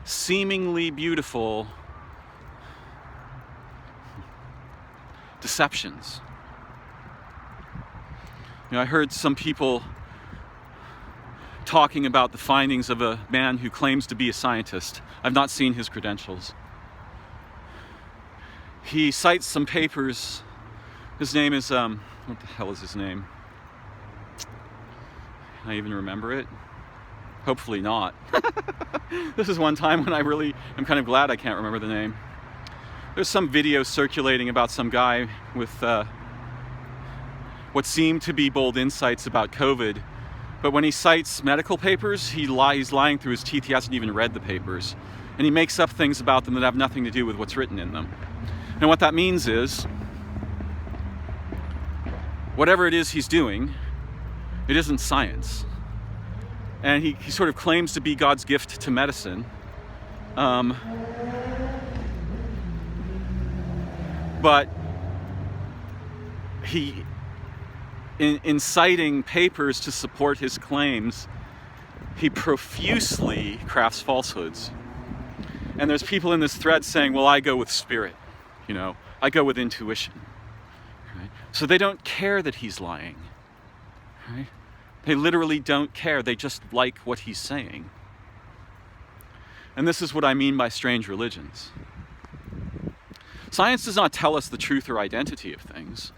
seemingly beautiful deceptions. You know, I heard some people talking about the findings of a man who claims to be a scientist. I've not seen his credentials. He cites some papers. His name is, what the hell is his name? Can I even remember it? Hopefully not. This is one time when I'm kind of glad I can't remember the name. There's some video circulating about some guy with what seem to be bold insights about COVID, but when he cites medical papers, he's lying through his teeth. He hasn't even read the papers, and he makes up things about them that have nothing to do with what's written in them. And what that means is, whatever it is he's doing, it isn't science. And he sort of claims to be God's gift to medicine. But he, in citing papers to support his claims, he profusely crafts falsehoods. And there's people in this thread saying, well, I go with spirit, I go with intuition. Right? So they don't care that he's lying. Right? They literally don't care. They just like what he's saying. And this is what I mean by strange religions. Science does not tell us the truth or identity of things,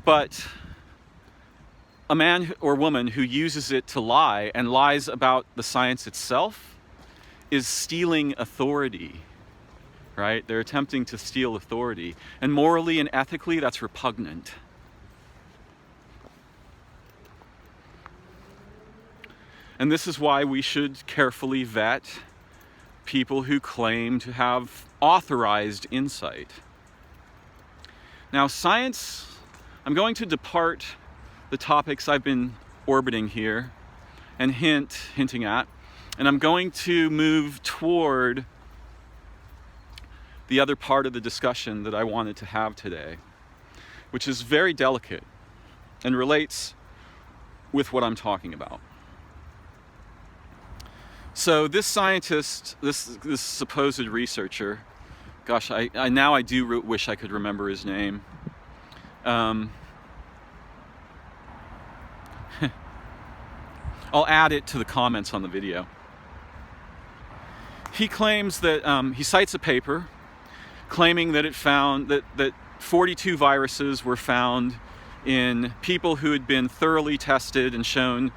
but a man or woman who uses it to lie and lies about the science itself is stealing authority, right? They're attempting to steal authority. And morally and ethically, that's repugnant. And this is why we should carefully vet people who claim to have authorized insight. Now, science, I'm going to depart the topics I've been orbiting here and hinting at, and I'm going to move toward the other part of the discussion that I wanted to have today, which is very delicate and relates with what I'm talking about. So this scientist, this supposed researcher, gosh, I do wish I could remember his name. I'll add it to the comments on the video. He claims that, he cites a paper claiming that it found that 42 viruses were found in people who had been thoroughly tested and shown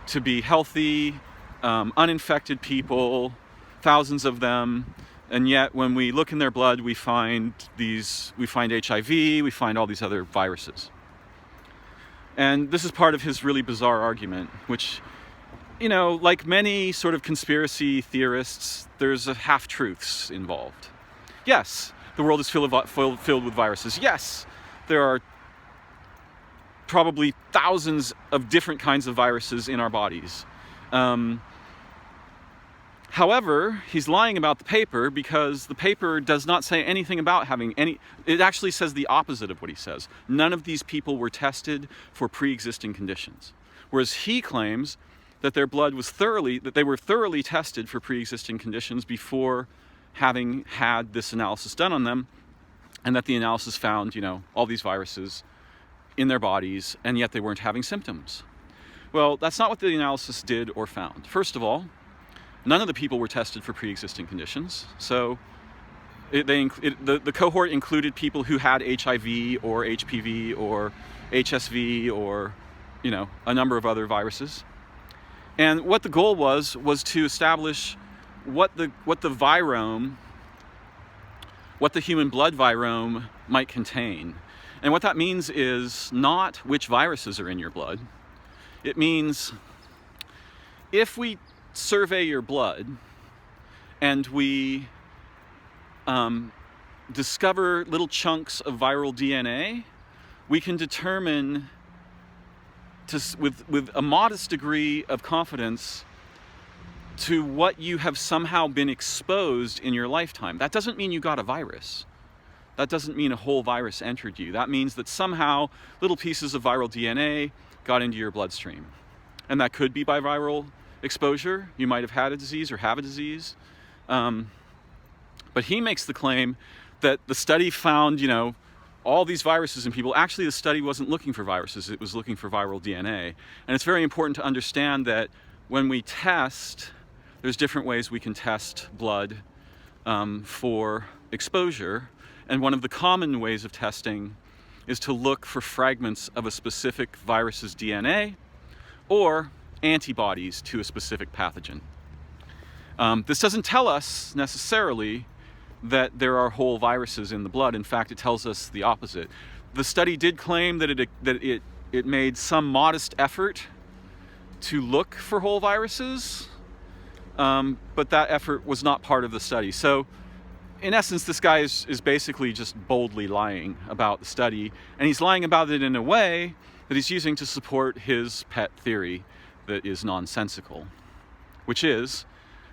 to be healthy, uninfected people, thousands of them, and yet when we look in their blood, we find HIV, we find all these other viruses. And this is part of his really bizarre argument, which, like many sort of conspiracy theorists, there's half-truths involved. Yes, the world is filled with viruses. Yes, there are probably thousands of different kinds of viruses in our bodies. However, he's lying about the paper because the paper does not say anything about having any. It actually says the opposite of what he says. None of these people were tested for pre-existing conditions. Whereas he claims that their blood was they were thoroughly tested for pre-existing conditions before having had this analysis done on them, and that the analysis found, all these viruses in their bodies, and yet they weren't having symptoms. Well, that's not what the analysis did or found. First of all, none of the people were tested for pre-existing conditions. So the cohort included people who had HIV or HPV or HSV or, a number of other viruses. And what the goal was to establish what the virome, what the human blood virome might contain. And what that means is not which viruses are in your blood. It means if we survey your blood and we discover little chunks of viral DNA, we can determine with a modest degree of confidence to what you have somehow been exposed in your lifetime. That doesn't mean you got a virus. That doesn't mean a whole virus entered you. That means that somehow little pieces of viral DNA got into your bloodstream. And that could be by viral exposure. You might have had a disease or have a disease. But he makes the claim that the study found, all these viruses in people. Actually, the study wasn't looking for viruses. It was looking for viral DNA. And it's very important to understand that when we test, there's different ways we can test blood for exposure. And one of the common ways of testing is to look for fragments of a specific virus's DNA or antibodies to a specific pathogen. This doesn't tell us necessarily that there are whole viruses in the blood. In fact, it tells us the opposite. The study did claim that it made some modest effort to look for whole viruses, but that effort was not part of the study. So in essence, this guy is basically just boldly lying about the study, and he's lying about it in a way that he's using to support his pet theory that is nonsensical, which is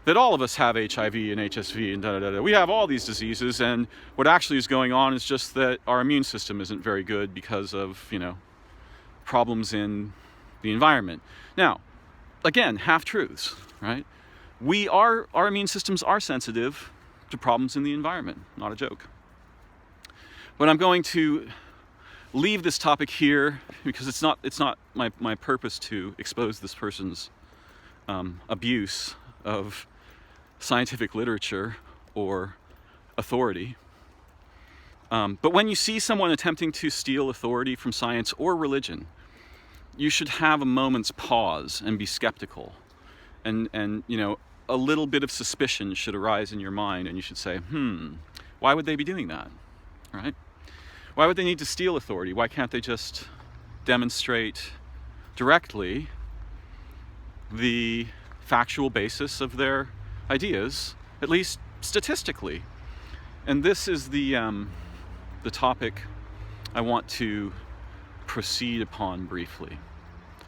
that all of us have HIV and HSV and da-da-da-da. We have all these diseases, and what actually is going on is just that our immune system isn't very good because of, problems in the environment. Now, again, half-truths, right? Our immune systems are sensitive to problems in the environment, not a joke. But I'm going to leave this topic here because it's not my purpose to expose this person's abuse of scientific literature or authority. But when you see someone attempting to steal authority from science or religion, you should have a moment's pause and be skeptical. And a little bit of suspicion should arise in your mind, and you should say, why would they be doing that, right? Why would they need to steal authority? Why can't they just demonstrate directly the factual basis of their ideas, at least statistically? And this is the topic I want to proceed upon briefly.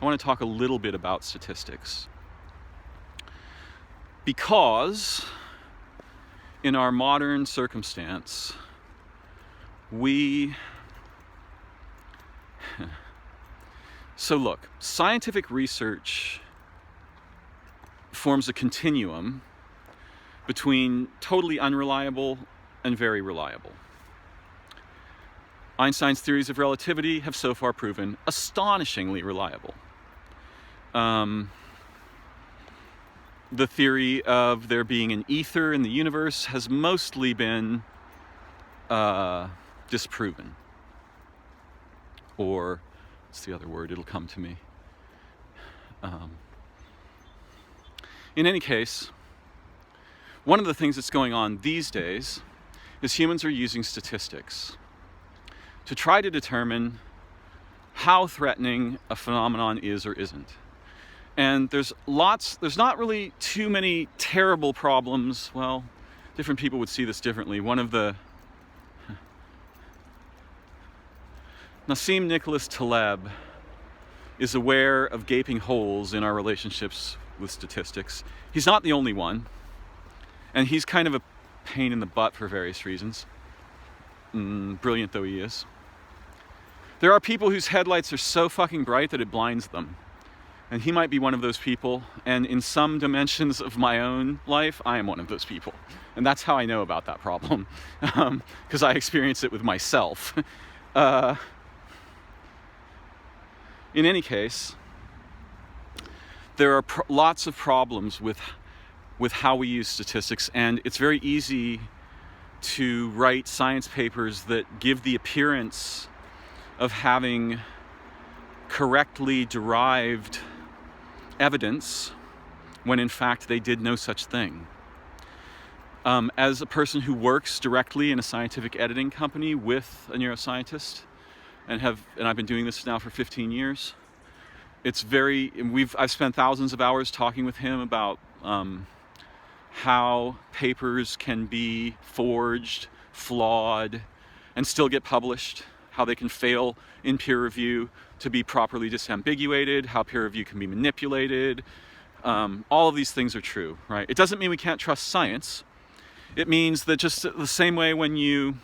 I want to talk a little bit about statistics, because in our modern circumstance, so look, scientific research forms a continuum between totally unreliable and very reliable. Einstein's theories of relativity have so far proven astonishingly reliable. The theory of there being an ether in the universe has mostly been disproven. Or, what's the other word? It'll come to me. In any case, one of the things that's going on these days is humans are using statistics to try to determine how threatening a phenomenon is or isn't. And there's not really too many terrible problems. Well, different people would see this differently. Nassim Nicholas Taleb is aware of gaping holes in our relationships with statistics. He's not the only one, and he's kind of a pain in the butt for various reasons, brilliant though he is. There are people whose headlights are so fucking bright that it blinds them, and he might be one of those people, and in some dimensions of my own life, I am one of those people. And that's how I know about that problem, because I experience it with myself. In any case, there are lots of problems with how we use statistics, and it's very easy to write science papers that give the appearance of having correctly derived evidence when in fact they did no such thing. As a person who works directly in a scientific editing company with a neuroscientist, and I've been doing this now for 15 years, I've spent thousands of hours talking with him about how papers can be forged, flawed, and still get published, how they can fail in peer review to be properly disambiguated, how peer review can be manipulated. All of these things are true, right? It doesn't mean we can't trust science. It means that just the same way when you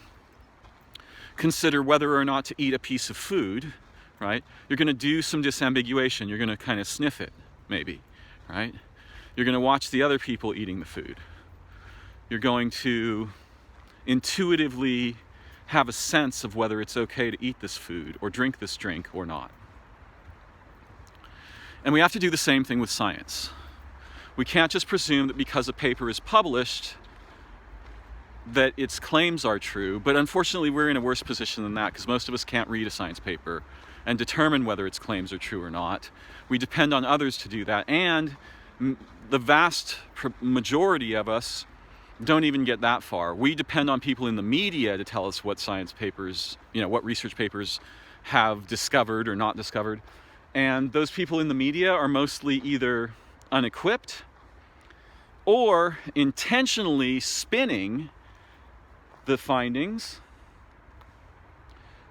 consider whether or not to eat a piece of food, right? You're going to do some disambiguation. You're going to kind of sniff it, maybe, right? You're going to watch the other people eating the food. You're going to intuitively have a sense of whether it's okay to eat this food or drink this drink or not. And we have to do the same thing with science. We can't just presume that because a paper is published that its claims are true, but unfortunately we're in a worse position than that because most of us can't read a science paper and determine whether its claims are true or not. We depend on others to do that, and the vast majority of us don't even get that far. We depend on people in the media to tell us what science papers, what research papers have discovered or not discovered. And those people in the media are mostly either unequipped or intentionally spinning the findings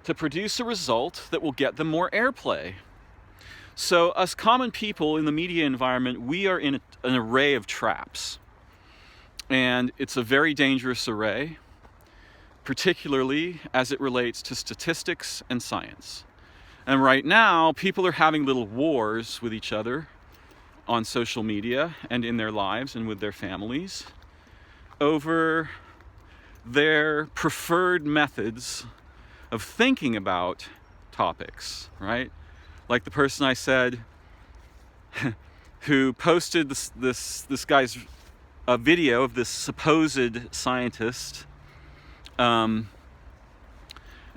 to produce a result that will get them more airplay. So us common people in the media environment, we are in an array of traps. And it's a very dangerous array, particularly as it relates to statistics and science. And right now, people are having little wars with each other on social media and in their lives and with their families over their preferred methods of thinking about topics, right? Like the person I said who posted this guy's a video of this supposed scientist and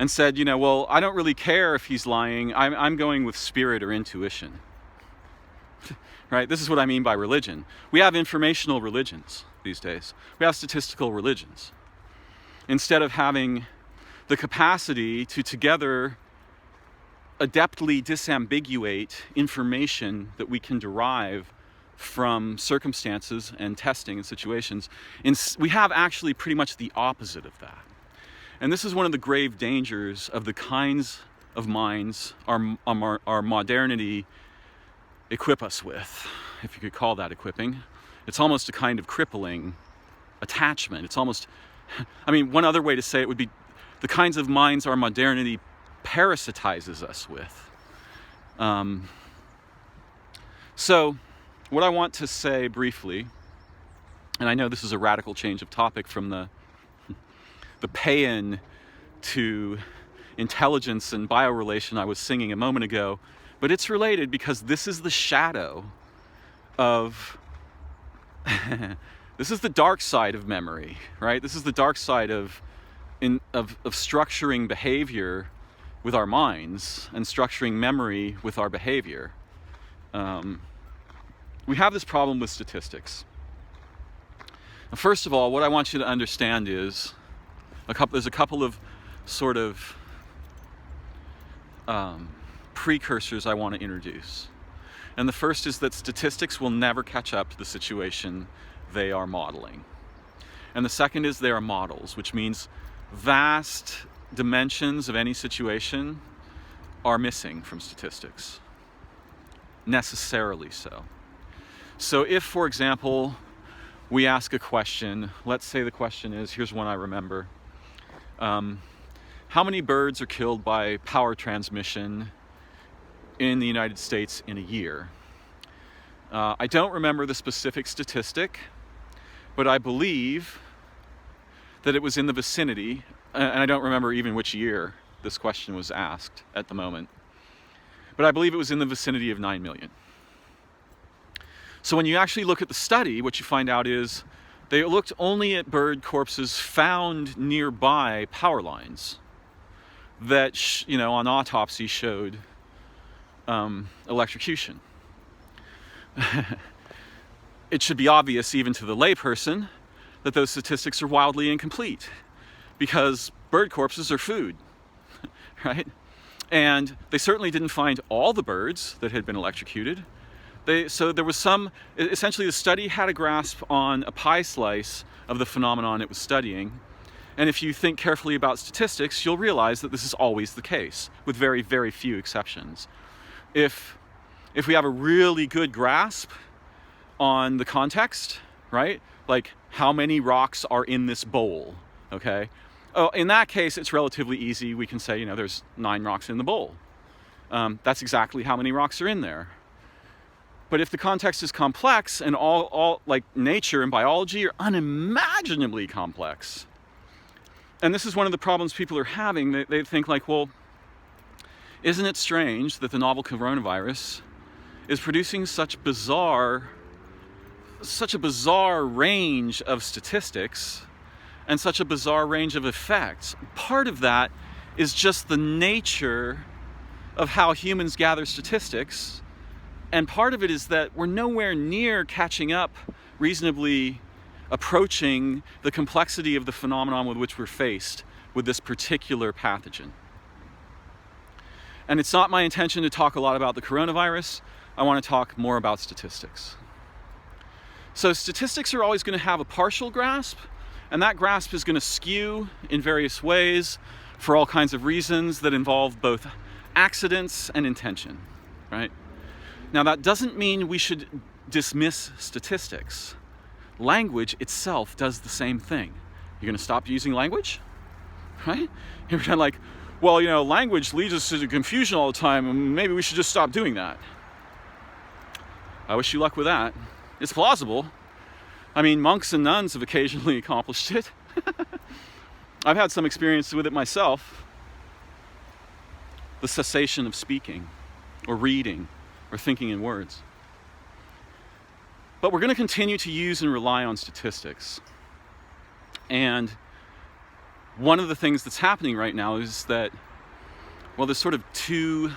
said, well, I don't really care if he's lying. I'm going with spirit or intuition. Right? This is what I mean by religion. We have informational religions these days. We have statistical religions. Instead of having the capacity to together adeptly disambiguate information that we can derive from circumstances and testing and situations, we have actually pretty much the opposite of that. And this is one of the grave dangers of the kinds of minds our modernity equip us with, if you could call that equipping. It's almost a kind of crippling attachment. It's almost, one other way to say it would be the kinds of minds our modernity parasitizes us with. So what I want to say briefly, and I know this is a radical change of topic from the paean to intelligence and biorelation I was singing a moment ago, but it's related because this is the shadow of, this is the dark side of memory, right? This is the dark side of structuring behavior with our minds and structuring memory with our behavior. We have this problem with statistics. Now, first of all, what I want you to understand is there's a couple of sort of precursors I want to introduce. And the first is that statistics will never catch up to the situation they are modeling. And the second is they are models, which means vast dimensions of any situation are missing from statistics. Necessarily so. So if, for example, we ask a question, let's say the question is, here's one I remember. How many birds are killed by power transmission in the United States in a year? I don't remember the specific statistic, but I believe that it was in the vicinity, and I don't remember even which year this question was asked at the moment, but I believe it was in the vicinity of 9 million. So when you actually look at the study, what you find out is they looked only at bird corpses found nearby power lines that, on autopsy showed electrocution. It should be obvious even to the layperson that those statistics are wildly incomplete because bird corpses are food, right? And they certainly didn't find all the birds that had been electrocuted. So there was essentially the study had a grasp on a pie slice of the phenomenon it was studying, And if you think carefully about statistics, you'll realize that this is always the case, with very, very few exceptions. If we have a really good grasp on the context, right? Like how many rocks are in this bowl, okay? Oh, in that case, it's relatively easy. We can say, there's 9 rocks in the bowl. That's exactly how many rocks are in there. But if the context is complex and all like nature and biology are unimaginably complex, and this is one of the problems people are having, they think like, well, isn't it strange that the novel coronavirus is producing such a bizarre range of statistics and such a bizarre range of effects? Part of that is just the nature of how humans gather statistics, and part of it is that we're nowhere near catching up, reasonably approaching the complexity of the phenomenon with which we're faced with this particular pathogen. And it's not my intention to talk a lot about the coronavirus. I want to talk more about statistics. So statistics are always going to have a partial grasp, and that grasp is going to skew in various ways for all kinds of reasons that involve both accidents and intention, right? Now, that doesn't mean we should dismiss statistics. Language itself does the same thing. You're going to stop using language, right? You're kind of like, well, language leads us to confusion all the time, and maybe we should just stop doing that. I wish you luck with that. It's plausible. I mean, monks and nuns have occasionally accomplished it. I've had some experience with it myself. The cessation of speaking, or reading, or thinking in words. But we're going to continue to use and rely on statistics. And one of the things that's happening right now is that, well, there's sort of two,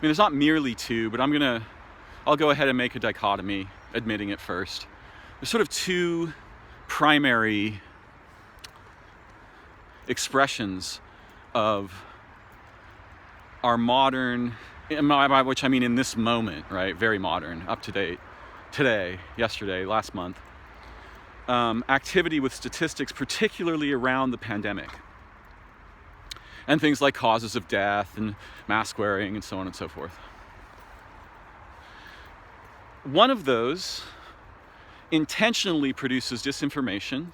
there's not merely two, but I'll go ahead and make a dichotomy, admitting it first. There's sort of two primary expressions of our modern, by which I mean in this moment, right? Very modern, up to date, today, yesterday, last month, activity with statistics, particularly around the pandemic. And things like causes of death and mask wearing and so on and so forth. One of those intentionally produces disinformation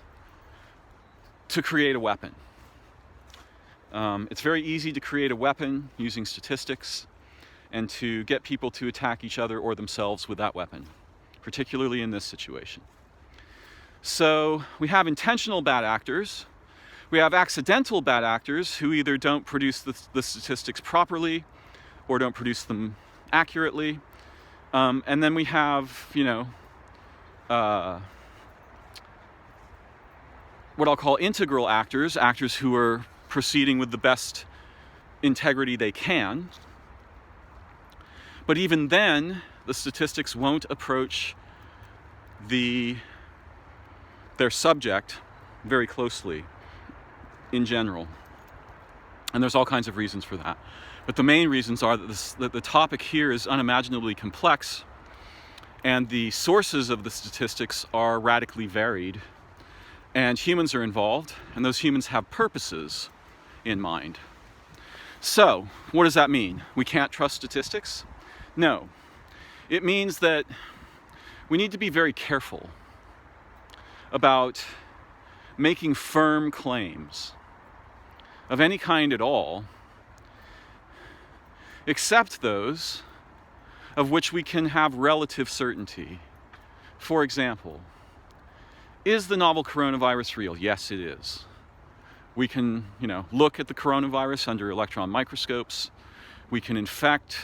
to create a weapon. It's very easy to create a weapon using statistics and to get people to attack each other or themselves with that weapon, particularly in this situation. So we have intentional bad actors. We have accidental bad actors who either don't produce the statistics properly or don't produce them accurately. And then we have, what I'll call integral actors, actors who are proceeding with the best integrity they can. But even then, the statistics won't approach their subject very closely in general. And there's all kinds of reasons for that. But the main reasons are that the topic here is unimaginably complex, and the sources of the statistics are radically varied, and humans are involved, and those humans have purposes in mind. So, what does that mean? We can't trust statistics? No. It means that we need to be very careful about making firm claims of any kind at all, except those of which we can have relative certainty. For example, is the novel coronavirus real? Yes, it is. We can, look at the coronavirus under electron microscopes. We can infect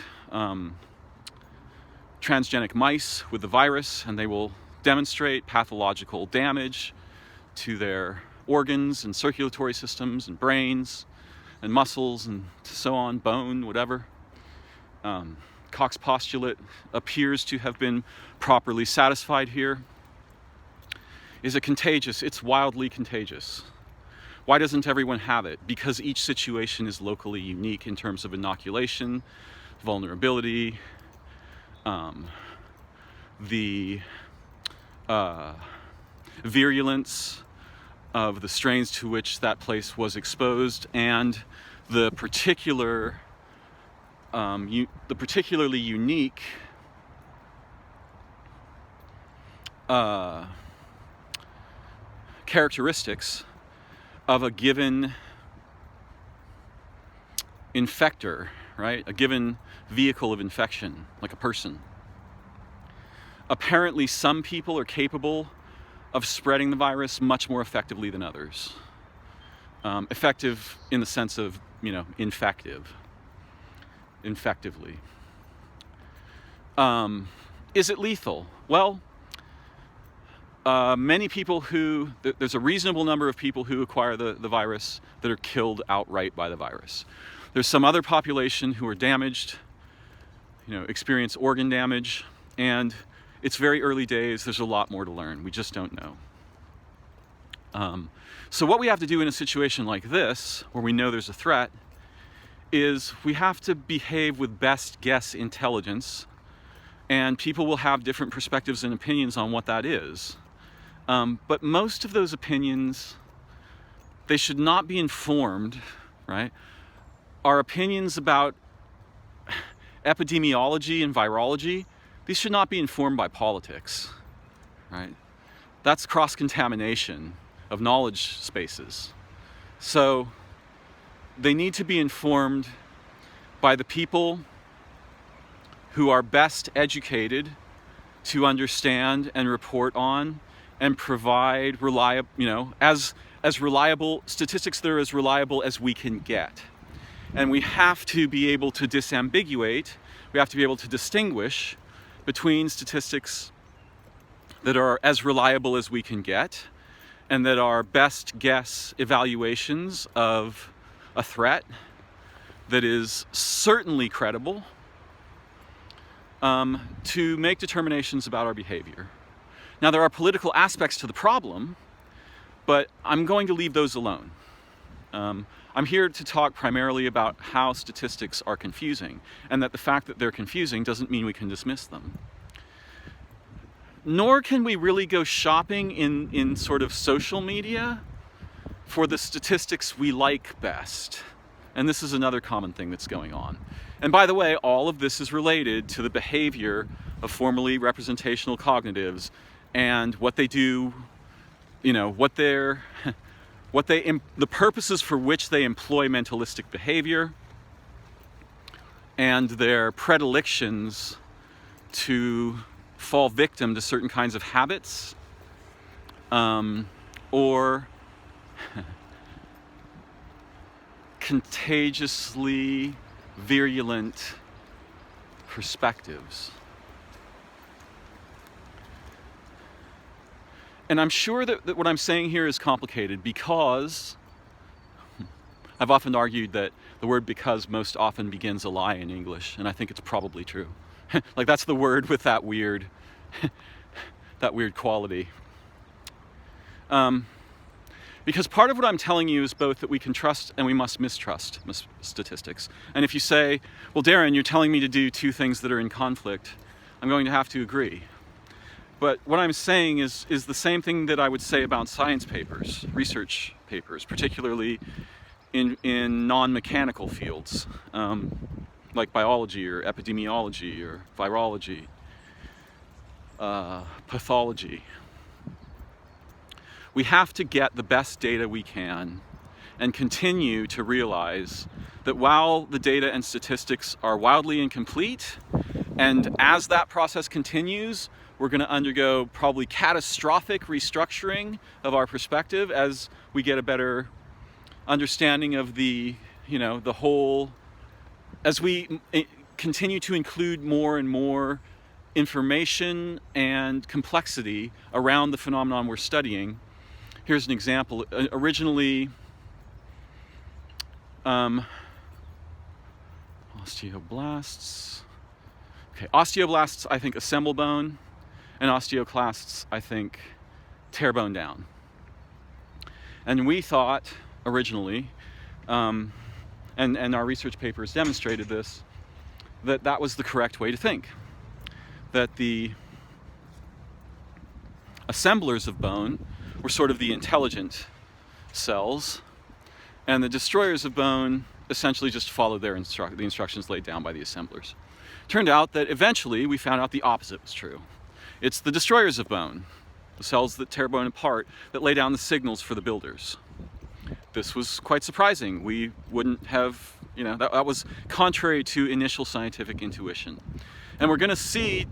transgenic mice with the virus, and they will demonstrate pathological damage to their organs and circulatory systems and brains and muscles and so on, bone, whatever. Koch's postulate appears to have been properly satisfied here. Is it contagious? It's wildly contagious. Why doesn't everyone have it? Because each situation is locally unique in terms of inoculation, vulnerability, the virulence of the strains to which that place was exposed and the particularly unique characteristics of a given infector, right? A given vehicle of infection, like a person. Apparently, some people are capable of spreading the virus much more effectively than others. Effective in the sense of, infectively. Is it lethal? Well, many people there's a reasonable number of people who acquire the virus that are killed outright by the virus. There's some other population who are damaged, experience organ damage, and it's very early days. There's a lot more to learn. We just don't know. So what we have to do in a situation like this, where we know there's a threat, is we have to behave with best guess intelligence, and people will have different perspectives and opinions on what that is. But most of those opinions, they should not be informed, right? Our opinions about epidemiology and virology, these should not be informed by politics, right? That's cross-contamination of knowledge spaces. So they need to be informed by the people who are best educated to understand and report on and provide reliable, as reliable statistics that are as reliable as we can get. And we have to be able to disambiguate, we have to be able to distinguish between statistics that are as reliable as we can get and that are best guess evaluations of a threat that is certainly credible, to make determinations about our behavior. Now, there are political aspects to the problem, but I'm going to leave those alone. I'm here to talk primarily about how statistics are confusing, and that the fact that they're confusing doesn't mean we can dismiss them. Nor can we really go shopping in sort of social media for the statistics we like best. And this is another common thing that's going on. And by the way, all of this is related to the behavior of formally representational cognitives and what they do, the purposes for which they employ mentalistic behavior and their predilections to fall victim to certain kinds of habits or contagiously virulent perspectives. And I'm sure that what I'm saying here is complicated because I've often argued that the word because most often begins a lie in English, and I think it's probably true. Like that's the word with that weird quality. Because part of what I'm telling you is both that we can trust and we must mistrust statistics. And if you say, well, Darren, you're telling me to do two things that are in conflict, I'm going to have to agree. But what I'm saying is the same thing that I would say about science papers, research papers, particularly in non-mechanical fields, like biology or epidemiology or virology, pathology. We have to get the best data we can and continue to realize that while the data and statistics are wildly incomplete, and as that process continues, we're going to undergo probably catastrophic restructuring of our perspective as we get a better understanding of the whole, as we continue to include more and more information and complexity around the phenomenon we're studying. Here's an example. Originally, osteoblasts. Okay, osteoblasts, I think, assemble bone, and osteoclasts, I think, tear bone down. And we thought originally, and our research papers demonstrated this, that was the correct way to think. That the assemblers of bone were sort of the intelligent cells, and the destroyers of bone essentially just followed the instructions laid down by the assemblers. Turned out that eventually we found out the opposite was true. It's the destroyers of bone, the cells that tear bone apart, that lay down the signals for the builders. This was quite surprising. We wouldn't have, that was contrary to initial scientific intuition. And we're going to see,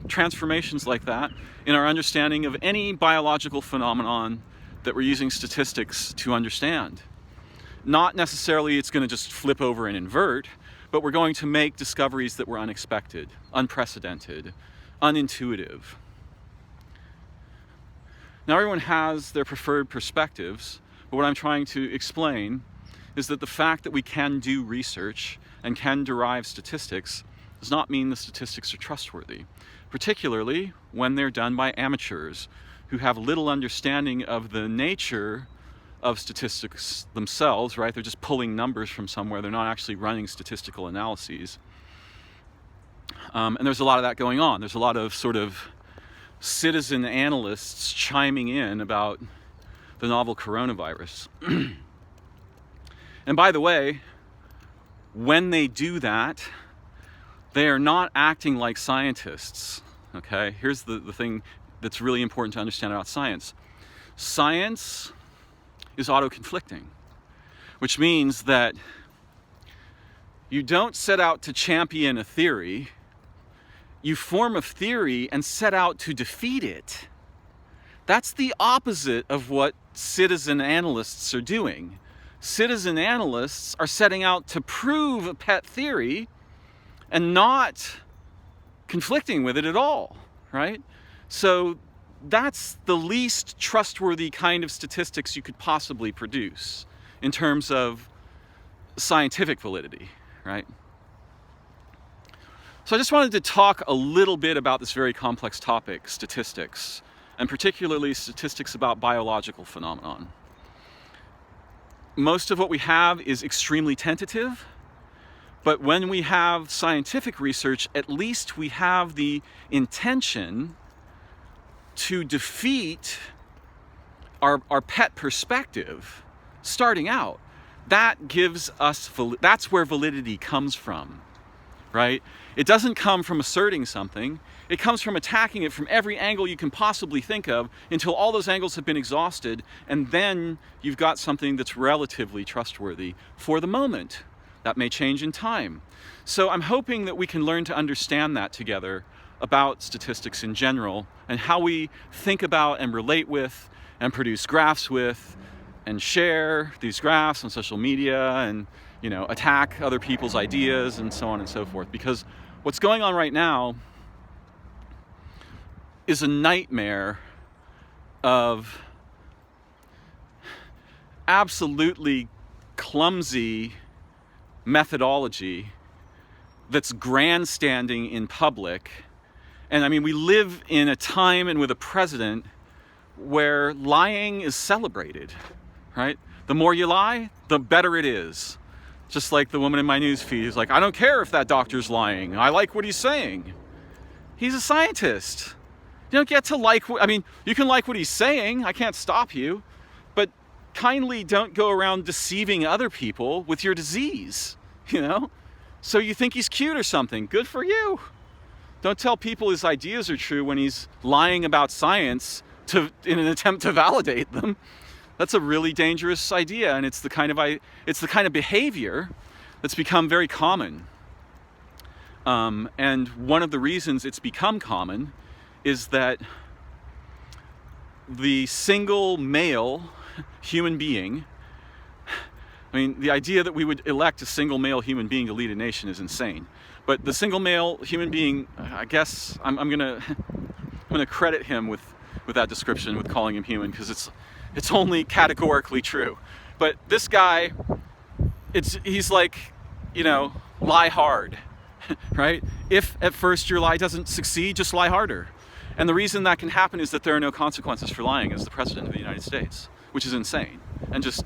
transformations like that in our understanding of any biological phenomenon that we're using statistics to understand. Not necessarily it's going to just flip over and invert, but we're going to make discoveries that were unexpected, unprecedented, unintuitive. Now everyone has their preferred perspectives, but what I'm trying to explain is that the fact that we can do research and can derive statistics does not mean the statistics are trustworthy, particularly when they're done by amateurs who have little understanding of the nature of statistics themselves, right? They're just pulling numbers from somewhere. They're not actually running statistical analyses. And there's a lot of that going on. There's a lot of sort of citizen analysts chiming in about the novel coronavirus. And by the way, when they do that, they are not acting like scientists, okay? Here's the thing that's really important to understand about science. Science is auto-conflicting, which means that you don't set out to champion a theory, you form a theory and set out to defeat it. That's the opposite of what citizen analysts are doing. Citizen analysts are setting out to prove a pet theory and not conflicting with it at all, right? So that's the least trustworthy kind of statistics you could possibly produce in terms of scientific validity, right? So I just wanted to talk a little bit about this very complex topic, statistics, and particularly statistics about biological phenomenon. Most of what we have is extremely tentative, but when we have scientific research, at least we have the intention to defeat our pet perspective starting out. That gives us, that's where validity comes from, right? It doesn't come from asserting something. It comes from attacking it from every angle you can possibly think of until all those angles have been exhausted, and then you've got something that's relatively trustworthy for the moment. That may change in time. So I'm hoping that we can learn to understand that together about statistics in general and how we think about and relate with and produce graphs with and share these graphs on social media and attack other people's ideas and so on and so forth. Because what's going on right now is a nightmare of absolutely clumsy methodology that's grandstanding in public. And I mean, we live in a time and with a president where lying is celebrated, right? The more you lie, the better it is. Just like the woman in my news feed who's like, I don't care if that doctor's lying. I like what he's saying. He's a scientist. You don't get to like, you can like what he's saying. I can't stop you. But kindly don't go around deceiving other people with your disease, So you think he's cute or something. Good for you. Don't tell people his ideas are true when he's lying about science in an attempt to validate them. That's a really dangerous idea, and it's the kind of behavior that's become very common. And one of the reasons it's become common is that the single male human being, the idea that we would elect a single male human being to lead a nation is insane. But the single male human being, I guess I'm gonna credit him with that description, with calling him human, because it's only categorically true. But this guy, he's like, lie hard, right? If at first your lie doesn't succeed, just lie harder. And the reason that can happen is that there are no consequences for lying as the president of the United States, which is insane. And just,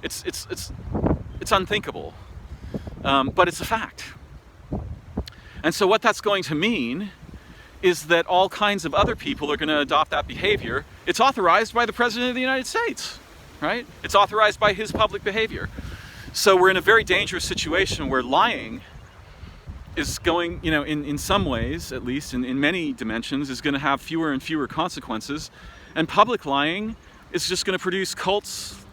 it's unthinkable. But it's a fact. And so what that's going to mean is that all kinds of other people are going to adopt that behavior. It's authorized by the President of the United States. right? It's authorized by his public behavior. So we're in a very dangerous situation where lying is going, in some ways, at least in many dimensions, is going to have fewer and fewer consequences. And public lying is just going to produce cults,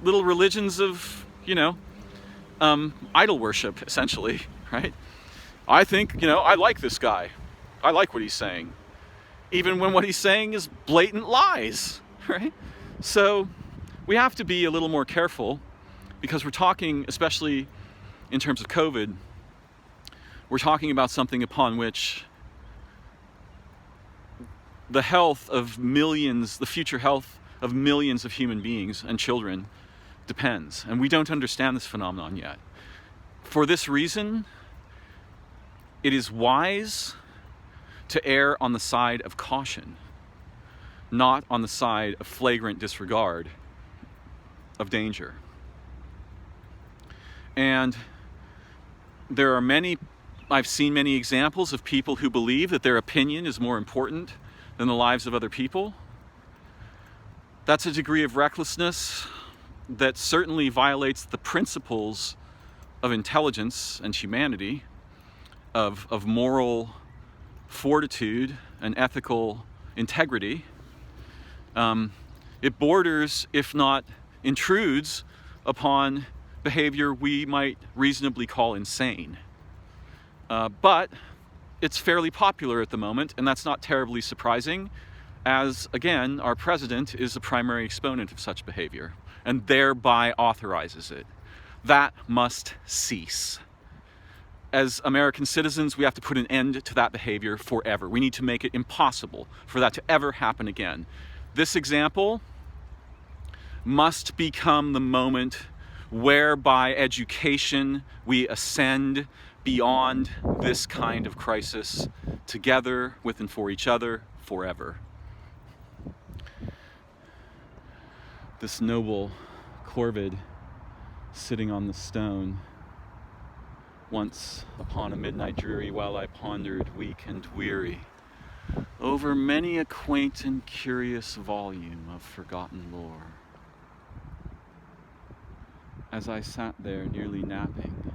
little religions of, idol worship, essentially, right? I think, I like this guy. I like what he's saying. Even when what he's saying is blatant lies, right? So we have to be a little more careful, because we're talking, especially in terms of COVID, we're talking about something upon which the health of millions, the future health of millions of human beings and children depends. And we don't understand this phenomenon yet. For this reason, it is wise to err on the side of caution, not on the side of flagrant disregard of danger. And there are I've seen many examples of people who believe that their opinion is more important than the lives of other people. That's a degree of recklessness that certainly violates the principles of intelligence and humanity, of moral fortitude and ethical integrity. It borders, if not intrudes, upon behavior we might reasonably call insane. But it's fairly popular at the moment, and that's not terribly surprising, as, again, our president is a primary exponent of such behavior, and thereby authorizes it. That must cease. As American citizens, we have to put an end to that behavior forever. We need to make it impossible for that to ever happen again. This example must become the moment whereby education we ascend beyond this kind of crisis, together with and for each other, forever. This noble corvid sitting on the stone, once upon a midnight dreary, while I pondered, weak and weary, over many a quaint and curious volume of forgotten lore. As I sat there nearly napping,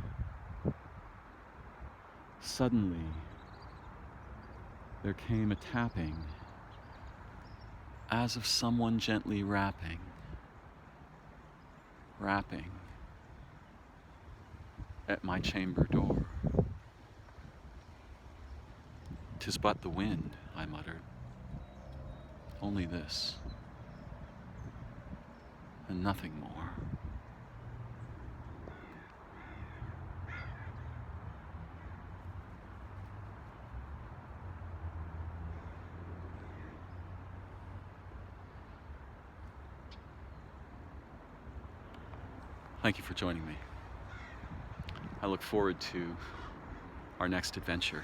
suddenly there came a tapping, as of someone gently rapping. 'At my chamber door. "'Tis but the wind," I muttered. "Only this, and nothing more." Thank you for joining me. I look forward to our next adventure.